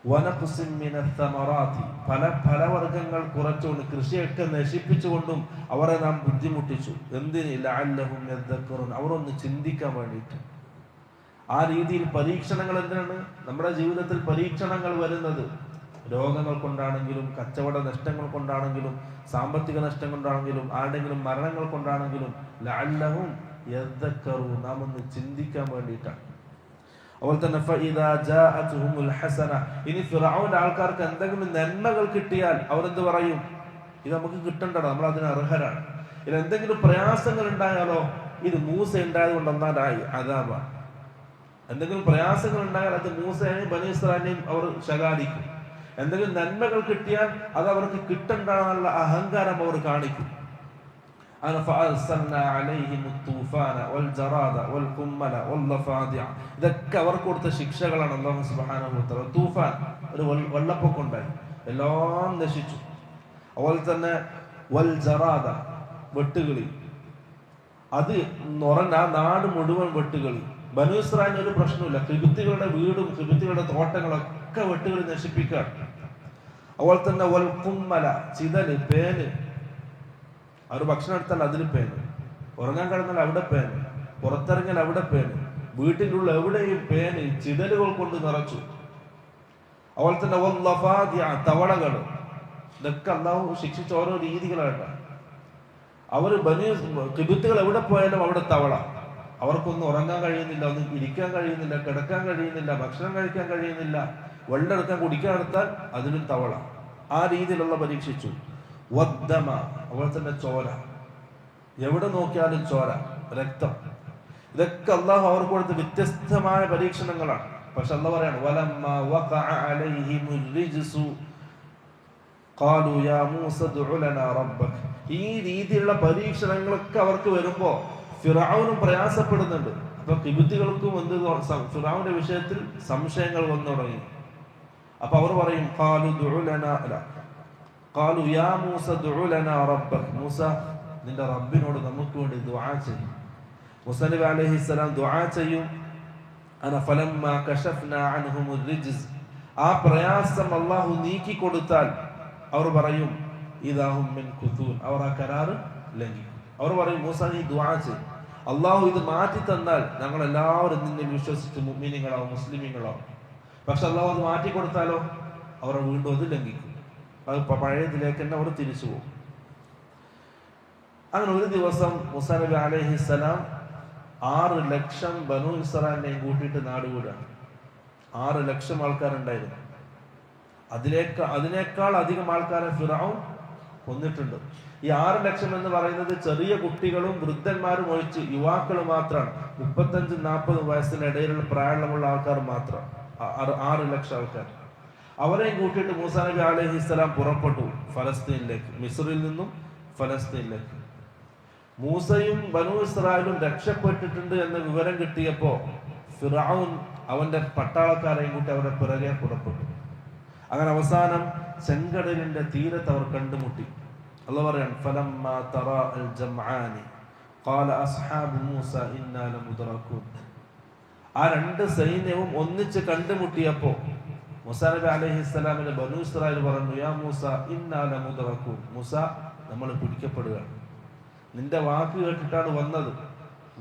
വനഖ്സിൻ മിനൽ തമറാത്തി, പല ഫലവർഗ്ഗങ്ങൾ കുറച്ചുകൊണ്ട്, കൃഷിയൊക്കെ നശിപ്പിച്ചുകൊണ്ടും അവരെ നാം ബുദ്ധിമുട്ടിച്ചു. എന്തിന്? ലഅല്ലഹും യദ്ദക്കറൂൻ, അവർ ഒന്ന് ചിന്തിക്കാൻ വേണ്ടിയിട്ട്. ആ രീതിയിൽ പരീക്ഷണങ്ങൾ എന്തിനാണ്? നമ്മുടെ ജീവിതത്തിൽ പരീക്ഷണങ്ങൾ വരുന്നത് രോഗങ്ങൾ കൊണ്ടാണെങ്കിലും, കച്ചവട നഷ്ടങ്ങൾ കൊണ്ടാണെങ്കിലും, സാമ്പത്തിക നഷ്ടം കൊണ്ടാണെങ്കിലും, ആരുടെങ്കിലും മരണങ്ങൾ കൊണ്ടാണെങ്കിലും, ലഅല്ലഹും യദ്ദക്കറൂൻ, നാം ഒന്ന് ചിന്തിക്കാൻ വേണ്ടിയിട്ടാണ്. അതുപോലെ തന്നെ ഫഇദാ ജാഅതുഹുൽ ഹസന, ഇനി ഫിർഔന്റെ ആൾക്കാർക്ക് എന്തെങ്കിലും നന്മകൾ കിട്ടിയാൽ അവരെന്ത് പറയും? ഇത് നമുക്ക് കിട്ടണ്ടോ, നമ്മൾ അതിന് അർഹരാണ്. ഇനി എന്തെങ്കിലും പ്രയാസങ്ങൾ ഉണ്ടായാലോ, ഇത് മൂസ ഉണ്ടായത് കൊണ്ടെന്നാലായി അദാബാണ്. എന്തെങ്കിലും പ്രയാസങ്ങൾ ഉണ്ടായാൽ അത് മൂസയെയും ബനീ ഇസ്രായേലിനെയും അവർ ശകാരിക്കും. എന്തെങ്കിലും നന്മകൾ കിട്ടിയാൽ അത് അവർക്ക് കിട്ടണ്ടെന്നുള്ള അഹങ്കാരം അവർ കാണിക്കും. ഇതൊക്കെ അവർക്ക് കൊടുത്ത ശിക്ഷകളാണ്. അല്ലാഹു സുബ്ഹാനഹു വ തആല തൂഫാൻ, ഒരു വെള്ളപ്പൊക്കം ഉണ്ടായി, എല്ലാം നശിച്ചു. അതുപോലെ തന്നെ വൽ ജറാദ, വെട്ടുകിളി, അത് ആ നാട് മുഴുവൻ വെട്ടുകിളി. ബനൂ ഇസ്രായേലിന് ഒരു പ്രശ്നമില്ല, ഖിബ്തികളുടെ വീടും ഖിബ്തികളുടെ തോട്ടങ്ങളൊക്കെ വെട്ടുകിളി നശിപ്പിക്കാൻ. അതുപോലെ തന്നെ വൽ ഖുമ്മല, ചിതല്, പേന്, അവർ ഭക്ഷണം എടുത്താൽ അതിൽ പേന്, ഉറങ്ങാൻ കിടന്നാൽ അവിടെ പേന്, പുറത്തിറങ്ങിയാൽ അവിടെ പേന്, വീട്ടിൻ്റെ ഉള്ളിൽ എവിടെയും പേന്, ചിതലുകൾ കൊണ്ട് നിറച്ചു. അതുപോലെ തന്നെ തവളകൾ, ഇതൊക്കെ അല്ലാഹു ശിക്ഷിച്ച ഓരോ രീതികളായിട്ടാണ്. അവർ ഖിബ്തികൾ എവിടെ പോയാലും അവിടെ തവള. അവർക്കൊന്നും ഉറങ്ങാൻ കഴിയുന്നില്ല, ഒന്നും ഇരിക്കാൻ കഴിയുന്നില്ല, കിടക്കാൻ കഴിയുന്നില്ല, ഭക്ഷണം കഴിക്കാൻ കഴിയുന്നില്ല, വെള്ളം എടുക്കാൻ കുടിക്കാൻ എടുത്താൽ അതിലും തവള. ആ രീതിയിലുള്ള പരീക്ഷിച്ചു. വദ്ദമ, അതുപോലെ തന്നെ ചോര, എവിടെ നോക്കിയാലും ചോര, രക്തം. ഇതൊക്കെ അല്ലാഹു അവർക്ക് കൊടുത്ത വ്യത്യസ്തമായ പരീക്ഷണങ്ങളാണ്. പക്ഷെ അല്ലാഹു പറയാണ്, വലമ്മ വഖഅ അലൈഹിമുർ റിജ്സു ഖാലു യാ മൂസ ദഉ ലനാ റബ്ബക. ഈ രീതിയിലുള്ള പരീക്ഷണങ്ങളൊക്കെ അവർക്ക് വരുമ്പോ ഫിർഔനും പ്രയാസപ്പെടുന്നുണ്ട്. അപ്പൊ ഖിബ്തികൾക്കും എന്ത്, ഫിർഔന്റെ വിഷയത്തിൽ സംശയങ്ങൾ വന്നു തുടങ്ങി. അപ്പൊ അവർ പറയും, ഖാലു ദഉ ലനാ അല ഖാലു യാ മൂസ ദഉ ലനാ റബ്ബക, മൂസ നിന്റെ റബ്ബിനോട് നമുക്ക് വേണ്ടി ദുആ ചെയ്യും. മൂസ നബി അലൈഹിസ്സലാം ദുആ ചെയ്യും. അന ഫലമ്മ കശഫ്നാ അൻഹുമുർ റിജ്സ്, ആ പ്രയാസം അല്ലാഹു നീക്കി കൊടുത്താൽ അവർ പറയും ഇദാഹും മിൻ ഖുതൂൻ, അവർ ആ കരാറ് ലംഘിക്കും. അവർ പറയും, മൂസ നീ ദുആ ചെയ്യും, അല്ലാഹു ഇത് മാറ്റി തന്നാൽ ഞങ്ങൾ എല്ലാവരും നിന്നെ വിശ്വസിച്ച് മുഅ്മിനീങ്ങളാവും, മുസ്ലിമീങ്ങളാവും. പക്ഷെ അല്ലാഹു അത് മാറ്റി കൊടുത്താലോ അവർ വീണ്ടും അത് ലംഘിക്കും, അത് പഴയതിലേക്ക് തന്നെ അവർ തിരിച്ചു പോകും. അങ്ങനെ ഒരു ദിവസം മൂസാ നബി അലൈഹിസ്സലാം 6 ലക്ഷം ബനൂ ഇസ്രായേലിനെയും കൂട്ടിയിട്ട് നാടുകൂടാണ്. 6 ലക്ഷം ആൾക്കാരുണ്ടായിരുന്നു. അതിനേക്കാൾ അധികം ആൾക്കാരെ ഫിർഔൻ കൊന്നിട്ടുണ്ട്. ഈ 6 ലക്ഷം എന്ന് പറയുന്നത് ചെറിയ കുട്ടികളും വൃദ്ധന്മാരും ഒഴിച്ച് യുവാക്കൾ മാത്രമാണ്. 35-40 വയസ്സിനിടയിലുള്ള പ്രായമുള്ള ആൾക്കാർ മാത്രം, 6 ലക്ഷം ആൾക്കാർ. അവരെയും കൂട്ടിയിട്ട് മൂസാ നബി അലൈഹിസ്സലാം പുറപ്പെട്ടു ഫലസ്തീനിലേക്ക്, മിസ്രിൽ നിന്നും ഫലസ്തീനിലേക്ക്. മൂസയും ബനൂ ഇസ്രായേലും രക്ഷപ്പെട്ടിട്ടുണ്ട് എന്ന വിവരം കിട്ടിയപ്പോ ഫിർഔൻ അവന്റെ പട്ടാളക്കാരെയും കൂട്ടി അവരെ പിറകെ പുറപ്പെട്ടു. അങ്ങനെ അവസാനം ചെങ്കടലിന്റെ തീരത്ത് അവർ കണ്ടുമുട്ടി. അല്ലാഹു പറയാണ്, ഫലമ്മാ തറാ അൽ ജംആനി ഖാല അസ്ഹാബു മൂസ ഇന്നാ ലമുദ്റകൂൻ. ആ രണ്ട് സൈന്യവും ഒന്നിച്ച് കണ്ടുമുട്ടിയപ്പോ മൂസാ നബി അലൈഹിസ്സലാമിന്റെ ബനൂ ഇസ്രായേൽ പറഞ്ഞു, യാ മൂസ ഇന്നാ ലമുദ്റകൂൻ, മൂസ നമ്മൾ പിടിക്കപ്പെടുകയാണ്. നിന്റെ വാക്ക് കേട്ടിട്ടാണ് വന്നത്.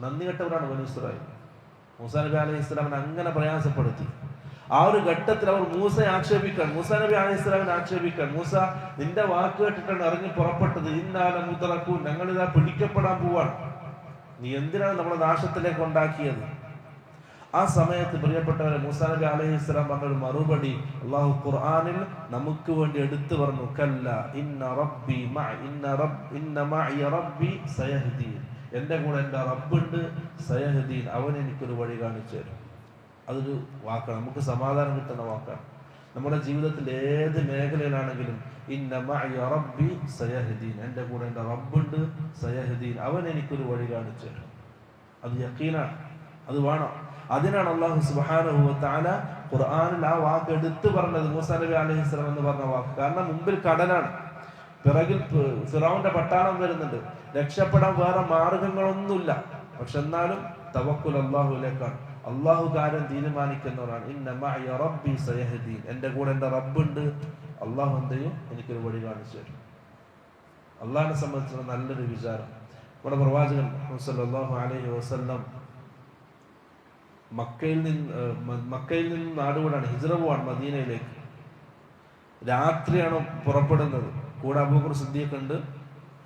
നന്ദി കെട്ടവരാണ് ബനൂ ഇസ്രായേൽ. മൂസാ നബി അലൈഹിസ്സലാമിനെ അങ്ങനെ പ്രയാസപ്പെടുത്തി. ആ ഒരു ഘട്ടത്തിൽ അവർ മൂസയെ ആക്ഷേപിക്കാൻ, മൂസാ നബി അലൈഹിസ്സലാമിനെ ആക്ഷേപിക്കാൻ, മൂസ നിന്റെ വാക്ക് കേട്ടിട്ടാണ് ഇറങ്ങി പുറപ്പെട്ടത്, ഇന്നാ ലമുദ്റകൂൻ, ഞങ്ങളിതാ പിടിക്കപ്പെടാൻ പോവാണ്, നീ എന്തിനാണ് നമ്മളെ നാശത്തിലേക്ക് ഉണ്ടാക്കിയത്? ആ സമയത്ത് പ്രിയപ്പെട്ടവരെ മൂസാ നബി അലൈഹിസ്സലാം പറഞ്ഞൊരു മറുപടി അള്ളാഹു ഖുർആനിൽ നമുക്ക് വേണ്ടി എടുത്തു പറഞ്ഞു, കല്ല ഇന്ന റബ്ബി ഇന്ന മഅയ റബ്ബി സയഹ്ദീൻ, എൻ്റെ കൂടെ എൻ്റെ റബ്ബുണ്ട്, സയഹ്ദീൻ, അവൻ എനിക്കൊരു വഴി കാണിച്ചു തരും. അതൊരു വാക്കാണ്, നമുക്ക് സമാധാനം കിട്ടുന്ന വാക്കാണ്. നമ്മുടെ ജീവിതത്തിൽ ഏത് മേഖലയിലാണെങ്കിലും ഇന്ന മഅയ റബ്ബി സയഹ്ദീൻ, എൻ്റെ കൂടെ എൻ്റെ റബ്ബുണ്ട്, സയഹ്ദീൻ, അവൻ എനിക്കൊരു വഴി കാണിച്ചു തരും. അത് യഖീനാണ്, അത് വേണം. അതിനാണ് അല്ലാഹു സുബ്ഹാനഹു വ തആല ഖുർആനിൽ ആ വാക്ക് എടുത്തു പറഞ്ഞത്, മൂസാ നബി അലൈഹിസ്സലാം എന്ന് പറഞ്ഞ വാക്ക്. കാരണം മുമ്പിൽ കടലാണ്, പിറകിൽ ഫിറഔന്റെ പട്ടാളം വരുന്നുണ്ട്, രക്ഷപ്പെടാൻ വേറെ മാർഗങ്ങളൊന്നുമില്ല. പക്ഷെ എന്നാലും തവക്കുൽ അല്ലാഹുവിലേക്കാണ്, അള്ളാഹു കാര്യം തീരുമാനിക്കുന്നവരാണ്. ഇന്ന മഅയ റബ്ബി സയഹ്ദീൻ, എൻ്റെ കൂടെ എൻ്റെ റബ്ബുണ്ട്, അള്ളാഹു എന്ത് ചെയ്യും, എനിക്കൊരു വഴി കാണിച്ചു തരും. അള്ളാഹിനെ സംബന്ധിച്ചുള്ള നല്ലൊരു വിചാരം. നമ്മുടെ പ്രവാചകൻ സല്ലല്ലാഹു അലൈഹി വസല്ലം മക്കയിൽ നിന്ന് നാടുവിടാണ്, ഹിജ്റ പോവാണ് മദീനയിലേക്ക്. രാത്രിയാണ് പുറപ്പെടുന്നത്. കൂടെ അബൂബക്കർ സിദ്ദീഖ് ഉണ്ട്,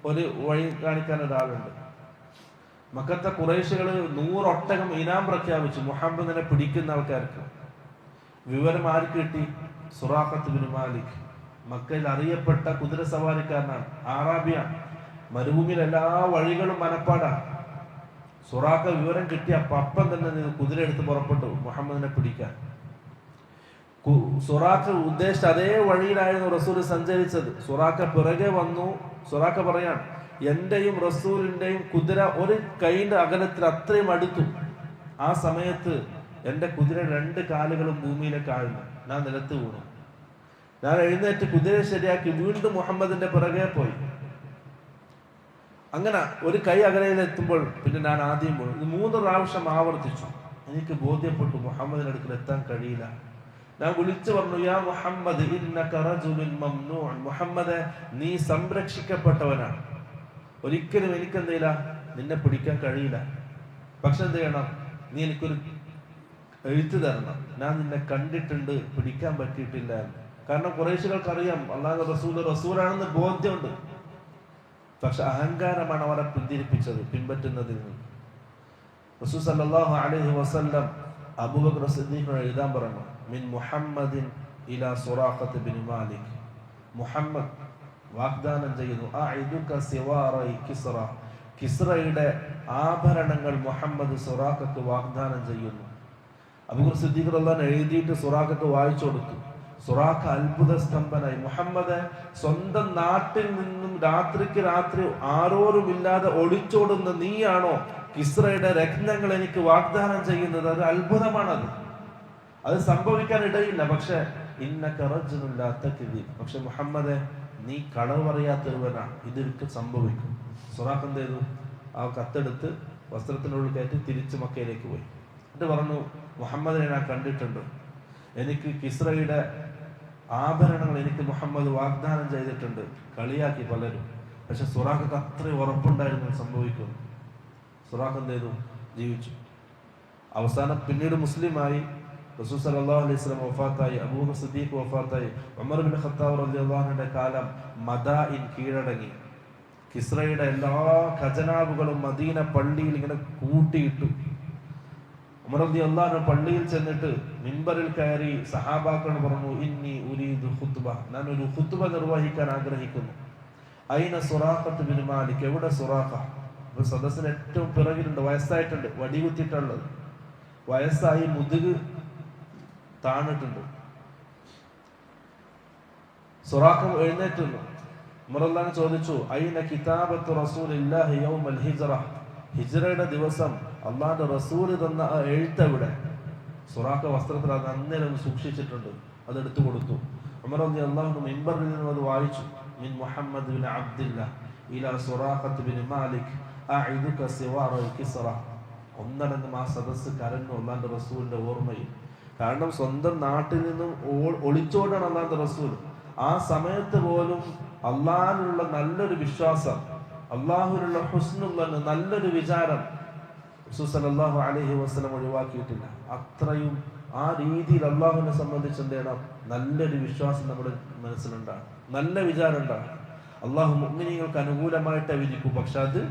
ഒരു വഴി കാണിക്കാൻ ഒരാളുണ്ട്. മക്കത്തെ ഖുറൈശികൾ 100 ഒട്ടകം ഇനാം പ്രഖ്യാപിച്ചു മുഹമ്മദിനെ പിടിക്കുന്ന ആൾക്കാർക്ക്. വിവരം ആർക്ക് കിട്ടി? സുറാഖത്ത് ബിൻ മാലിക്, മക്കയിൽ അറിയപ്പെട്ട കുതിര സവാരിക്കാരനാണ്, ആറാബിയാണ്, മരുഭൂമിയിൽ എല്ലാ വഴികളും മനപ്പാടാണ്. സുറാഖ വിവരം കിട്ടിയ അപ്പം തന്നെ കുതിര എടുത്ത് പുറപ്പെട്ടു മുഹമ്മദിനെ പിടിക്കാൻ. സുറാഖ ഉദ്ദേശിച്ച അതേ വഴിയിലായിരുന്നു റസൂൽ സഞ്ചരിച്ചത്. സുറാഖ പിറകെ വന്നു. സുറാഖ പറയാൻ, എന്റെയും റസൂലിന്റെയും കുതിര ഒരു കൈന്റെ അകലത്തിൽ അത്രയും അടുത്തു. ആ സമയത്ത് എന്റെ കുതിര 2 കാലുകളും ഭൂമിയിലേക്ക് ആഴ്ന്നു, ഞാൻ നിലത്ത് വീണു. ഞാൻ എഴുന്നേറ്റ് കുതിരയെ ശരിയാക്കി വീണ്ടും മുഹമ്മദിന്റെ പിറകെ പോയി. അങ്ങനെ ഒരു കൈ അകലയിലെത്തുമ്പോൾ പിന്നെ ഞാൻ ആദ്യം പോയി. ഇത് 3 പ്രാവശ്യം ആവർത്തിച്ചു. എനിക്ക് ബോധ്യപ്പെട്ടു മുഹമ്മദിന്റെ അടുക്കൽ എത്താൻ കഴിയില്ല. ഞാൻ വിളിച്ചു പറഞ്ഞു, യാ മുഹമ്മദ് ഇന്നക റജുലുൻ മംനൂഅൻ, മുഹമ്മദേ നീ സംരക്ഷിക്കപ്പെട്ടവനാണ്, ഒരിക്കലും എനിക്കെന്തില്ല നിന്നെ പിടിക്കാൻ കഴിയില്ല. പക്ഷെ എന്ത് ചെയ്യണം, നീ എനിക്കൊരു എഴുത്ത് തരണം, ഞാൻ നിന്നെ കണ്ടിട്ടുണ്ട്, പിടിക്കാൻ പറ്റിയിട്ടില്ല. കാരണം ഖുറൈശികൾക്കറിയാം അല്ലാഹുവിന്റെ റസൂൽ റസൂലാണെന്ന് ബോധ്യമുണ്ട്. പക്ഷെ അഹങ്കാരമാണ് അവരെ പിന്തിരിപ്പിച്ചത് പിൻപറ്റുന്നതിൽ നിന്ന്. റസൂൽ സല്ലല്ലാഹു അലൈഹി വസല്ലം അബൂബക്കർ സിദ്ദീഖിനോട് എഴുതാൻ പറഞ്ഞു, മിൻ മുഹമ്മദിൻ ഇലാ സുറാഖത്ത് ബിൻ മാലിക്, മുഹമ്മദ് വാഗ്ദാനം ചെയ്യുന്നു, അഇദുക സിവാറൈ കിസ്റ, കിസ്റയുടെ ആഭരണങ്ങൾ മുഹമ്മദ് സുറാഖക്ക് വാഗ്ദാനം ചെയ്യുന്നു. അബൂബക്കർ സിദ്ദീഖ് റളിയല്ലാഹു അൻഹു എഴുതിയിട്ട് സുറാഖക്ക് വായിച്ചു കൊടുത്തു. സുറാഖ അത്ഭുത സ്തംഭനായി. മുഹമ്മദ് സ്വന്തം നാട്ടിൽ നിന്നും രാത്രിക്ക് രാത്രി ആരോരുമില്ലാതെ ഒളിച്ചോടുന്ന നീയാണോ കിസ്റയുടെ രത്നങ്ങൾ എനിക്ക് വാഗ്ദാനം ചെയ്യുന്നത്? അത് അത്ഭുതമാണത്, അത് സംഭവിക്കാൻ ഇടയില്ല. പക്ഷെ ഇന്നക റജുലുൻ ലാ തക്ദിബ്, പക്ഷെ മുഹമ്മദ് നീ കളവ് പറയാത്തൊരുവനാണ്, ഇതൊരിക്കൽ സംഭവിക്കും. സുറാഖ് എന്ത് ചെയ്തു? ആ കത്തെടുത്ത് വസ്ത്രത്തിനുള്ളിൽ കയറ്റി തിരിച്ച് മക്കയിലേക്ക് പോയി. എന്നിട്ട് പറഞ്ഞു, മുഹമ്മദിനെ ഞാൻ കണ്ടിട്ടുണ്ട്, എനിക്ക് കിസ്റയുടെ ആഭരണങ്ങൾ എനിക്ക് മുഹമ്മദ് വാഗ്ദാനം ചെയ്തിട്ടുണ്ട്. കളിയാക്കി പലരും. പക്ഷെ സുറാഖക്ക് അത്രയും ഉറപ്പുണ്ടായിരുന്നു സംഭവിക്കുന്നു. സുറാഖ് എന്ത് ചെയ്തു? ജീവിച്ചു. അവസാനം പിന്നീട് മുസ്ലിമായി. റസൂൽ സല്ലല്ലാഹു അലൈഹി വസല്ലം വഫാത്തായി, അബൂബക്കർ സിദ്ദീഖ് വഫാത്തായി, ഉമർ ബിൻ ഖത്താബ് റളിയല്ലാഹു അൻഹുവിന്റെ കാലം മദായിൻ കീഴടങ്ങി. കിസ്റയുടെ എല്ലാ ഖജനാവുകളും മദീന പള്ളിയിൽ ഇങ്ങനെ കൂട്ടിയിട്ടു. ഉമർ റളിയല്ലാഹു അൻഹു പള്ളിയിൽ ചെന്നിട്ട് മിമ്പറിൽ കയറി സഹാബാക്കളോട് പറഞ്ഞു, ഇന്നി ഉരീദു ഖുത്ബ, ഞാൻ ഒരു ഖുത്ബ നിർവഹിക്കാൻ ആഗ്രഹിക്കുന്നു. ഐന സുറാഖത്ത് ബിൻ മാലിക്, എവിടെ സുറാഖ? ഇപ്പൊ സദസ്സിന് ഏറ്റവും പിറകിലുണ്ട്, വയസ്സായിട്ടുണ്ട്, വടികുത്തിയിട്ടുള്ളത്, വയസ്സായി, മുതുക് താണിട്ടുണ്ട്. സുറാഖ എഴുന്നേറ്റുന്നു. ഉമർ റളിയല്ലാഹു അൻഹു ചോദിച്ചു, ഐന കിതാബത്തു റസൂലില്ലാഹി യൗമൽ ഹിജ്റ, ഹിജ്റയുടെ ദിവസം അള്ളാന്റെ റസൂൽ തന്ന ആ എഴുത്തെവിടെ? സുറാഖ വസ്ത്രത്തിൽ അത് അന്നേരം സൂക്ഷിച്ചിട്ടുണ്ട്, അതെടുത്തു കൊടുത്തു. ഉമർ റളിയല്ലാഹു അൻഹു മിമ്പറിൽ നിന്ന് അത് വായിച്ചു. മിൻ മുഹമ്മദ് ബിൻ അബ്ദില്ല ഇലാ സുറാഖത്ത് ബിൻ മാലിക് അഇദുക സിവാറൽ കിസ്റ. ഒന്നടങ്കം ആ സദസ്സ് കരഞ്ഞു അള്ളാന്റെ റസൂലിന്റെ ഓർമ്മയിൽ. കാരണം സ്വന്തം നാട്ടിൽ നിന്നും ഒളിച്ചോടാണ് അള്ളാന്റെ റസൂൽ. ആ സമയത്ത് പോലും അള്ളാഹിനുള്ള നല്ലൊരു വിശ്വാസം, അള്ളാഹുവിനുള്ള ഹുസ്നുള്ള നല്ലൊരു വിചാരം റസൂൽ സല്ലല്ലാഹു അലൈഹി വസല്ലം ഒഴിവാക്കിയിട്ടില്ല. അത്രയും ആ രീതിയിൽ അള്ളാഹുവിനെ സംബന്ധിച്ച് എന്ത് ചെയ്യണം? നല്ലൊരു വിശ്വാസം നമ്മുടെ മനസ്സിലുണ്ടാകും, നല്ല വിചാരം ഉണ്ടാകും. അള്ളാഹു മുഅ്മിനീങ്ങൾക്ക് അനുകൂലമായിട്ടേ വിധിക്കൂ, പക്ഷെ അത്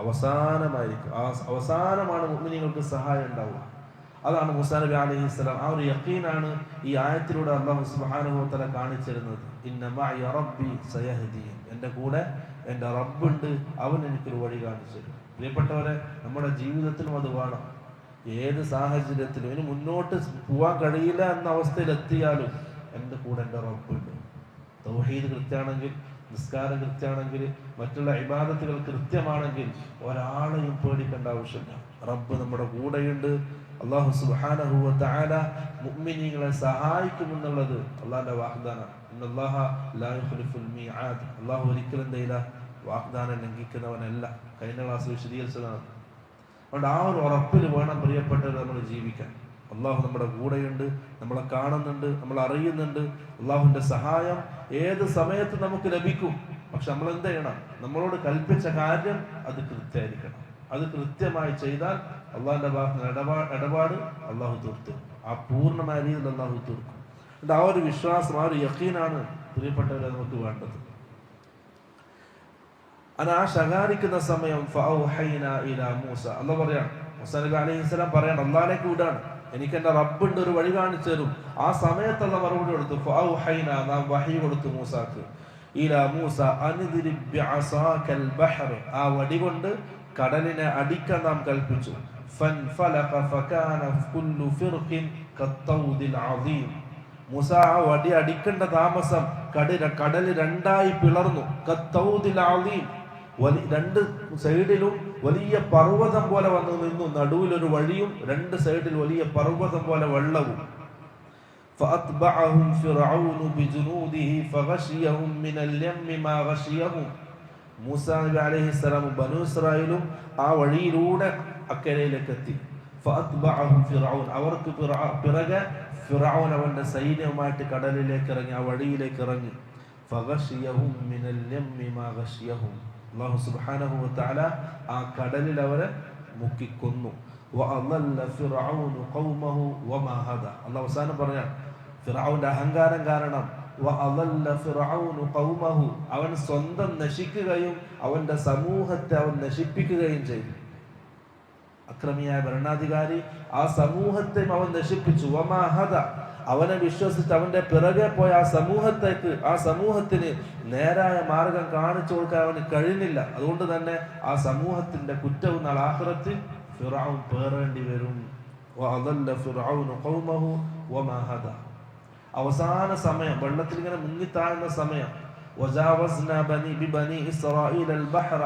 അവസാനമായിരിക്കും. ആ അവസാനമാണ് മുഅ്മിനീങ്ങൾക്ക് സഹായം ഉണ്ടാവുക. അതാണ് മൂസാ നബി അലൈഹിസ്സലാം. ആ ഒരു യഖീനാണ് ഈ ആയത്തിലൂടെ അല്ലാഹു സുബ്ഹാനഹു വ തആല കാണിച്ചിരുന്നത്. ഇന്ന മഅയ റബ്ബി സയഹ്ദിൻ. എൻ്റെ കൂടെ എൻ്റെ റബ്ബുണ്ട്, അവൻ എനിക്കൊരു വഴി കാണിച്ചു തരും. പ്രിയപ്പെട്ടവരെ, നമ്മുടെ ജീവിതത്തിലും അത് വേണം. ഏത് സാഹചര്യത്തിലും ഇനി മുന്നോട്ട് പോവാൻ കഴിയില്ല എന്ന അവസ്ഥയിൽ എത്തിയാലും എൻ്റെ കൂടെ എൻ്റെ റബ്ബുണ്ട്. തൗഹീദ് കൃത്യമാണെങ്കിൽ, നിസ്കാരം കൃത്യമാണെങ്കിൽ, മറ്റുള്ള ഇബാദത്തുകൾ കൃത്യമാണെങ്കിൽ ഒരാളെയും പേടിക്കേണ്ട ആവശ്യമില്ല. റബ്ബ് നമ്മുടെ കൂടെയുണ്ട്. അല്ലാഹു സുബ്ഹാനഹു വ തആല മുഅ്മിനീങ്ങളെ സഹായിക്കുമെന്നുള്ളത് അല്ലാഹുവിന്റെ വാഗ്ദാനം. ഇന്നല്ലാഹ ലാ യുഖ്ലിഫുൽ മീആദ്. അല്ലാഹു ഒരിക്കലും എന്തില്ല, വാഗ്ദാനം ലംഘിക്കുന്നവനല്ല. കഴിഞ്ഞ ക്ലാസ് വിശദീകരിച്ചതാണ്. അതുകൊണ്ട് ആ ഒരു ഉറപ്പിൽ വേണം പ്രിയപ്പെട്ടവർ നമ്മൾ ജീവിക്കാൻ. അള്ളാഹു നമ്മുടെ കൂടെയുണ്ട്, നമ്മളെ കാണുന്നുണ്ട്, നമ്മൾ അറിയുന്നുണ്ട്. അള്ളാഹുവിന്റെ സഹായം ഏത് സമയത്ത് നമുക്ക് ലഭിക്കും. പക്ഷെ നമ്മൾ എന്ത് ചെയ്യണം? നമ്മളോട് കൽപ്പിച്ച കാര്യം അത് കൃത്യമായിരിക്കണം. അത് കൃത്യമായി ചെയ്താൽ അള്ളാഹിന്റെ ഭാഗത്ത് ഇടപാട് അള്ളാഹു തീർക്കും. ആ പൂർണ്ണമായ രീതിയിൽ അള്ളാഹു തീർക്കും. ആ ഒരു വിശ്വാസം, ആ ഒരു യഖീനാണ് പ്രിയപ്പെട്ടവരെ നമുക്ക് വേണ്ടത്. ആ ശകാരിക്കുന്ന സമയം മൂസ, അള്ളാഹ് പറയാം, മൂസാ നബി അലൈഹിസ്സലാം പറയാൻ അള്ളാഹിലേക്ക് വിടാണ്, എനിക്ക് എന്റെ റബ്ബുണ്ട്, ഒരു വഴി കാണിച്ചു തരും. ആ സമയത്ത് അള്ളാഹ് മറുപടി കൊടുത്തു, നാം വഹി കൊടുത്തു മൂസാക്ക്. ഇലാ മൂസ അൻദിരി ബിഅസാകൽ ബഹർ. ആ വടി കൊണ്ട് കടലിനെ അടിക്കാൻ നാം കൽപ്പിച്ചു. ഫൻഫലഖ ഫകാന കുല്ലു ഫിർഖിൻ കത്തൗദിൽ അദീം. മൂസ ആ വടി അടിക്കേണ്ട താമസം കടൽ രണ്ടായി പിളർന്നു. കത്തൗദിൽ അദീം, രണ്ട് സൈഡിലും വലിയ പർവ്വതം പോലെ വന്നു നിന്നു. നടുവിലൊരു വഴിയും രണ്ട് സൈഡിൽ വലിയ പർവ്വതം പോലെ വെള്ളവും. فأتبعهم فرعون بجنوده فغشيهم من اليم ما غشيهم. മൂസാ നബി അലൈഹിസ്സലാമും ബനൂ ഇസ്രായേലും ആ വഴിയിലൂടെ അക്കരയിലേക്ക് എത്തി. ഫഅത്ബഅഹും ഫിർഔൻ, അവർക്ക് പിറകെ ഫിർഔൻ അവന്റെ സൈന്യവുമായിട്ട് കടലിലേക്ക് ഇറങ്ങി, ആ വഴിയിലേക്ക് ഇറങ്ങി. ഫഗശിയഹും മിനൽ യമ്മി മാ ഗശിയഹും. അല്ലാഹു സുബ്ഹാനഹു വ തആല ആ കടലിൽ അവരെ മുക്കിക്കൊന്നു. വഅളല്ല ഫിർഔൻ ഖൗമഹു വമാ ഹദാ. അല്ലാഹു അവസാനം പറയാൻ, ഫിർഔന്റെ അഹങ്കാരം കാരണം വഅളല്ല ഫിർഔൻ ഖൗമഹു, അവൻ സ്വന്തം നശിക്കുകയും അവന്റെ സമൂഹത്തെ അവൻ നശിപ്പിക്കുകയും ചെയ്തു. അക്രമിയായ ഭരണാധികാരി ആ സമൂഹത്തെ അവൻ നശിപ്പിച്ചു. വമാ ഹദാ, അവനെ വിശ്വസിച്ച് അവന്റെ പിറകെ പോയ ആ സമൂഹത്തിന് നേരായ മാർഗം കാണിച്ചു കൊടുക്കാൻ അവന് കഴിഞ്ഞില്ല. അതുകൊണ്ട് തന്നെ ആ സമൂഹത്തിന്റെ കുറ്റവും നാളെ ആഖിറത്തിൽ ഫിർഔൻ പേറേണ്ടി വരും. വഅളല്ല ഫിർഔൻ ഖൗമഹു വമാ ഹദാ. അവസാന സമയം, വെള്ളത്തിൽ ഇങ്ങനെ മുങ്ങിത്താഴുന്ന സമയം. വജാവസ്നാ ബനി ഇസ്രായീൽ അൽ ബഹ്റ.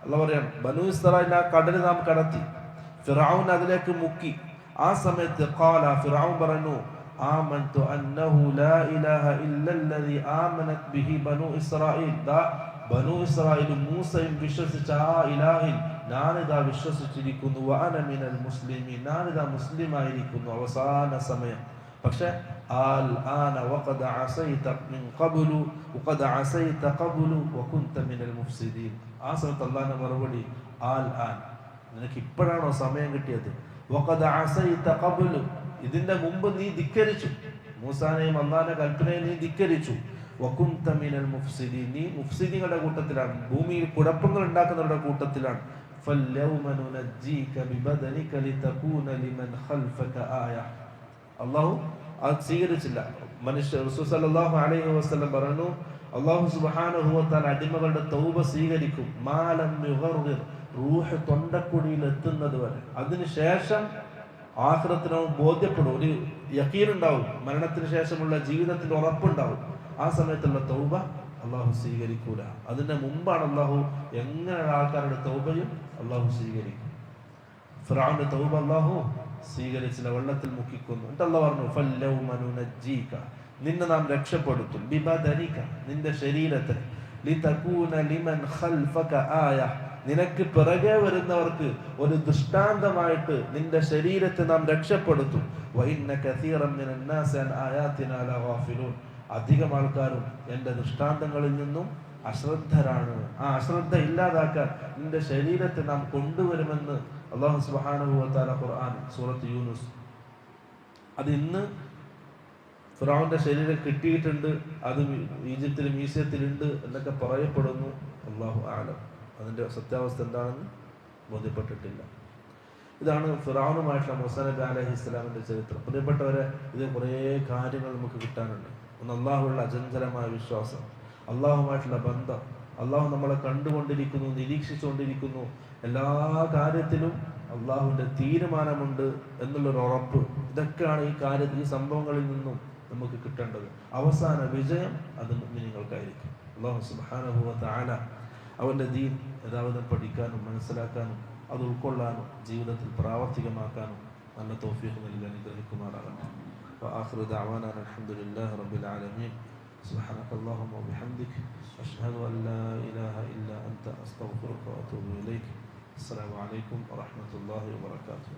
അല്ലാഹു പറയാം, ബനൂ ഇസ്രായേൽ ആ കടൽ നാം കടത്തി. ഫിർഔൻ അതിലേക്ക് മുക്കി. ആ സമയത്ത് ഖാല, ഫിർഔൻ പറഞ്ഞു, ആമൻതു അന്നഹു ലാ ഇലാഹ ഇല്ലല്ലദി ആമനത് ബിഹി ബനൂ ഇസ്രായീൽ. ബനൂ ഇസ്രായേലും മൂസയും വിശ്വസിച്ച ആ ഇലാഹിൽ ഞാനിതാ വിശ്വസിച്ചിരിക്കുന്നു. വഅന മിനൽ മുസ്ലിമീൻ, ഞാനിതാ മുസ്ലിമായിരിക്കുന്നു. അവസാന സമയം. പക്ഷെ الآن وقد عصيت من قبل وقد عصيت قبل وكنت من المفسدين. ആ സമയത്ത് അല്ലാഹുവിന്റെ മറുപടി, الآن, നിനക്ക് ഇപ്പോഴാണോ സമയം കിട്ടിയത്? وقد عصيت قبل, ഇതിന്റെ മുമ്പ് നീ ധിക്കരിച്ചു. മൂസാനെയും അല്ലാഹുവിന്റെ കൽപ്പനയെ നീ ധിക്കരിച്ചു. وكنت من المفسدين, നീ മുഫ്സിദീങ്ങളുടെ കൂട്ടത്തിലാണ്, ഭൂമിയിൽ കുഴപ്പങ്ങൾ ഉണ്ടാക്കുന്നവരുടെ കൂട്ടത്തിലാണ്. فاليوم ننجيك ببدنك لتكون لمن خلفك آية. അല്ലാഹു അത് സ്വീകരിച്ചില്ല. റസൂൽ സല്ലല്ലാഹു അലൈഹി വസല്ലം പറഞ്ഞു, അല്ലാഹു സുബ്ഹാനഹു വ തആല അടിമകളുടെ തൗബ സ്വീകരിക്കും മാലം യുഗർഗിർ, റൂഹ് തൊണ്ടക്കുഴിയിൽ എത്തുന്നത് വരെ. അതിനുശേഷം ആഖിറത്തിനവും ബോധ്യപ്പെടും, ഒരു യഖീൻ ഉണ്ടാവും, മരണത്തിന് ശേഷമുള്ള ജീവിതത്തിന്റെ ഉറപ്പുണ്ടാവും. ആ സമയത്തുള്ള തൗബ അല്ലാഹു സ്വീകരിക്കൂല. അതിന്റെ മുമ്പാണ് അല്ലാഹു എങ്ങനെയുള്ള ആൾക്കാരുടെ തൗബയും അല്ലാഹു സ്വീകരിക്കും. ഫിർഔന്റെ തൗബ അല്ലാഹു സ്വീകരിച്ചില്ല, വെള്ളത്തിൽ മുക്കിക്കൊന്നു. എന്നിട്ട് അല്ലാഹു പറഞ്ഞു, ഫല്ലൗമ നുനജ്ജീക, നിന്നെ നാം രക്ഷപ്പെടുത്തും, ബിബദനിക, നിന്റെ ശരീരത്തെ, ലിതകൂന ലിമൻ ഖൽഫക ആയ, നിനക്ക് പിറകെ വരുന്നവർക്ക് ഒരു ദൃഷ്ടാന്തമായിട്ട് നിന്റെ ശരീരത്തെ നാം രക്ഷപ്പെടുത്തും. അധികം ആൾക്കാരും എൻ്റെ ദൃഷ്ടാന്തങ്ങളിൽ നിന്നും അശ്രദ്ധരാണ്. ആ അശ്രദ്ധ ഇല്ലാതാക്കാൻ നിന്റെ ശരീരത്തെ നാം കൊണ്ടുവരുമെന്ന് അല്ലാഹു സുബ്ഹാനഹു വ തആല ഖുർആൻ സൂറത്ത് യൂനുസ്. അത് ഇന്ന് ഫിറഔന്റെ ശരീരം കിട്ടിയിട്ടുണ്ട്, അത് ഈജിപ്തിൽ മ്യൂസിയത്തിലുണ്ട് എന്നൊക്കെ പറയപ്പെടുന്നു. അല്ലാഹു അഅലം. അതിൻ്റെ സത്യാവസ്ഥ എന്താണെന്ന് ബോധ്യപ്പെട്ടിട്ടില്ല. ഇതാണ് ഫിറഔനുമായിട്ടുള്ള മൂസാ നബി അലൈഹി ഇസ്ലാമിൻ്റെ ചരിത്രം. പ്രിയപ്പെട്ടവരെ, ഇത് കുറേ കാര്യങ്ങൾ നമുക്ക് കിട്ടാനുണ്ട്. ഒന്ന്, അള്ളാഹുള്ള അചഞ്ചലമായ വിശ്വാസം, അള്ളാഹുമായിട്ടുള്ള ബന്ധം, അള്ളാഹു നമ്മളെ കണ്ടുകൊണ്ടിരിക്കുന്നു, നിരീക്ഷിച്ചുകൊണ്ടിരിക്കുന്നു, എല്ലാ കാര്യത്തിലും അള്ളാഹുവിൻ്റെ തീരുമാനമുണ്ട് എന്നുള്ളൊരു ഉറപ്പ്. ഇതൊക്കെയാണ് ഈ സംഭവങ്ങളിൽ നിന്നും നമുക്ക് കിട്ടേണ്ടത്. അവസാന വിജയം അത് മുഅ്മിനീങ്ങൾക്കായിരിക്കും. അല്ലാഹു സുബ്ഹാനഹു വ തആല അവൻ്റെ ദീൻ യഥാവിധം പഠിക്കാനും മനസ്സിലാക്കാനും അത് ഉൾക്കൊള്ളാനും ജീവിതത്തിൽ പ്രാവർത്തികമാക്കാനും നല്ല തൗഫീഖ് നൽകി അനുഗ്രഹിക്കുമാറാകട്ടെ. വആഖിറു ദഅവാനാ അൽഹംദുലില്ലാഹി റബ്ബിൽ ആലമീൻ. സുബ്ഹാനകല്ലാഹുമ്മ വബിഹംദിക അഷ്ഹദു അൻ ലാ ഇലാഹ ഇല്ലാ അൻത അസ്തഗ്ഫിറുക വഅതൂബു ഇലൈക്. അസ്സലാമു അലൈക്കും വറഹ്മത്തുള്ളാഹി വബറകാതുഹു.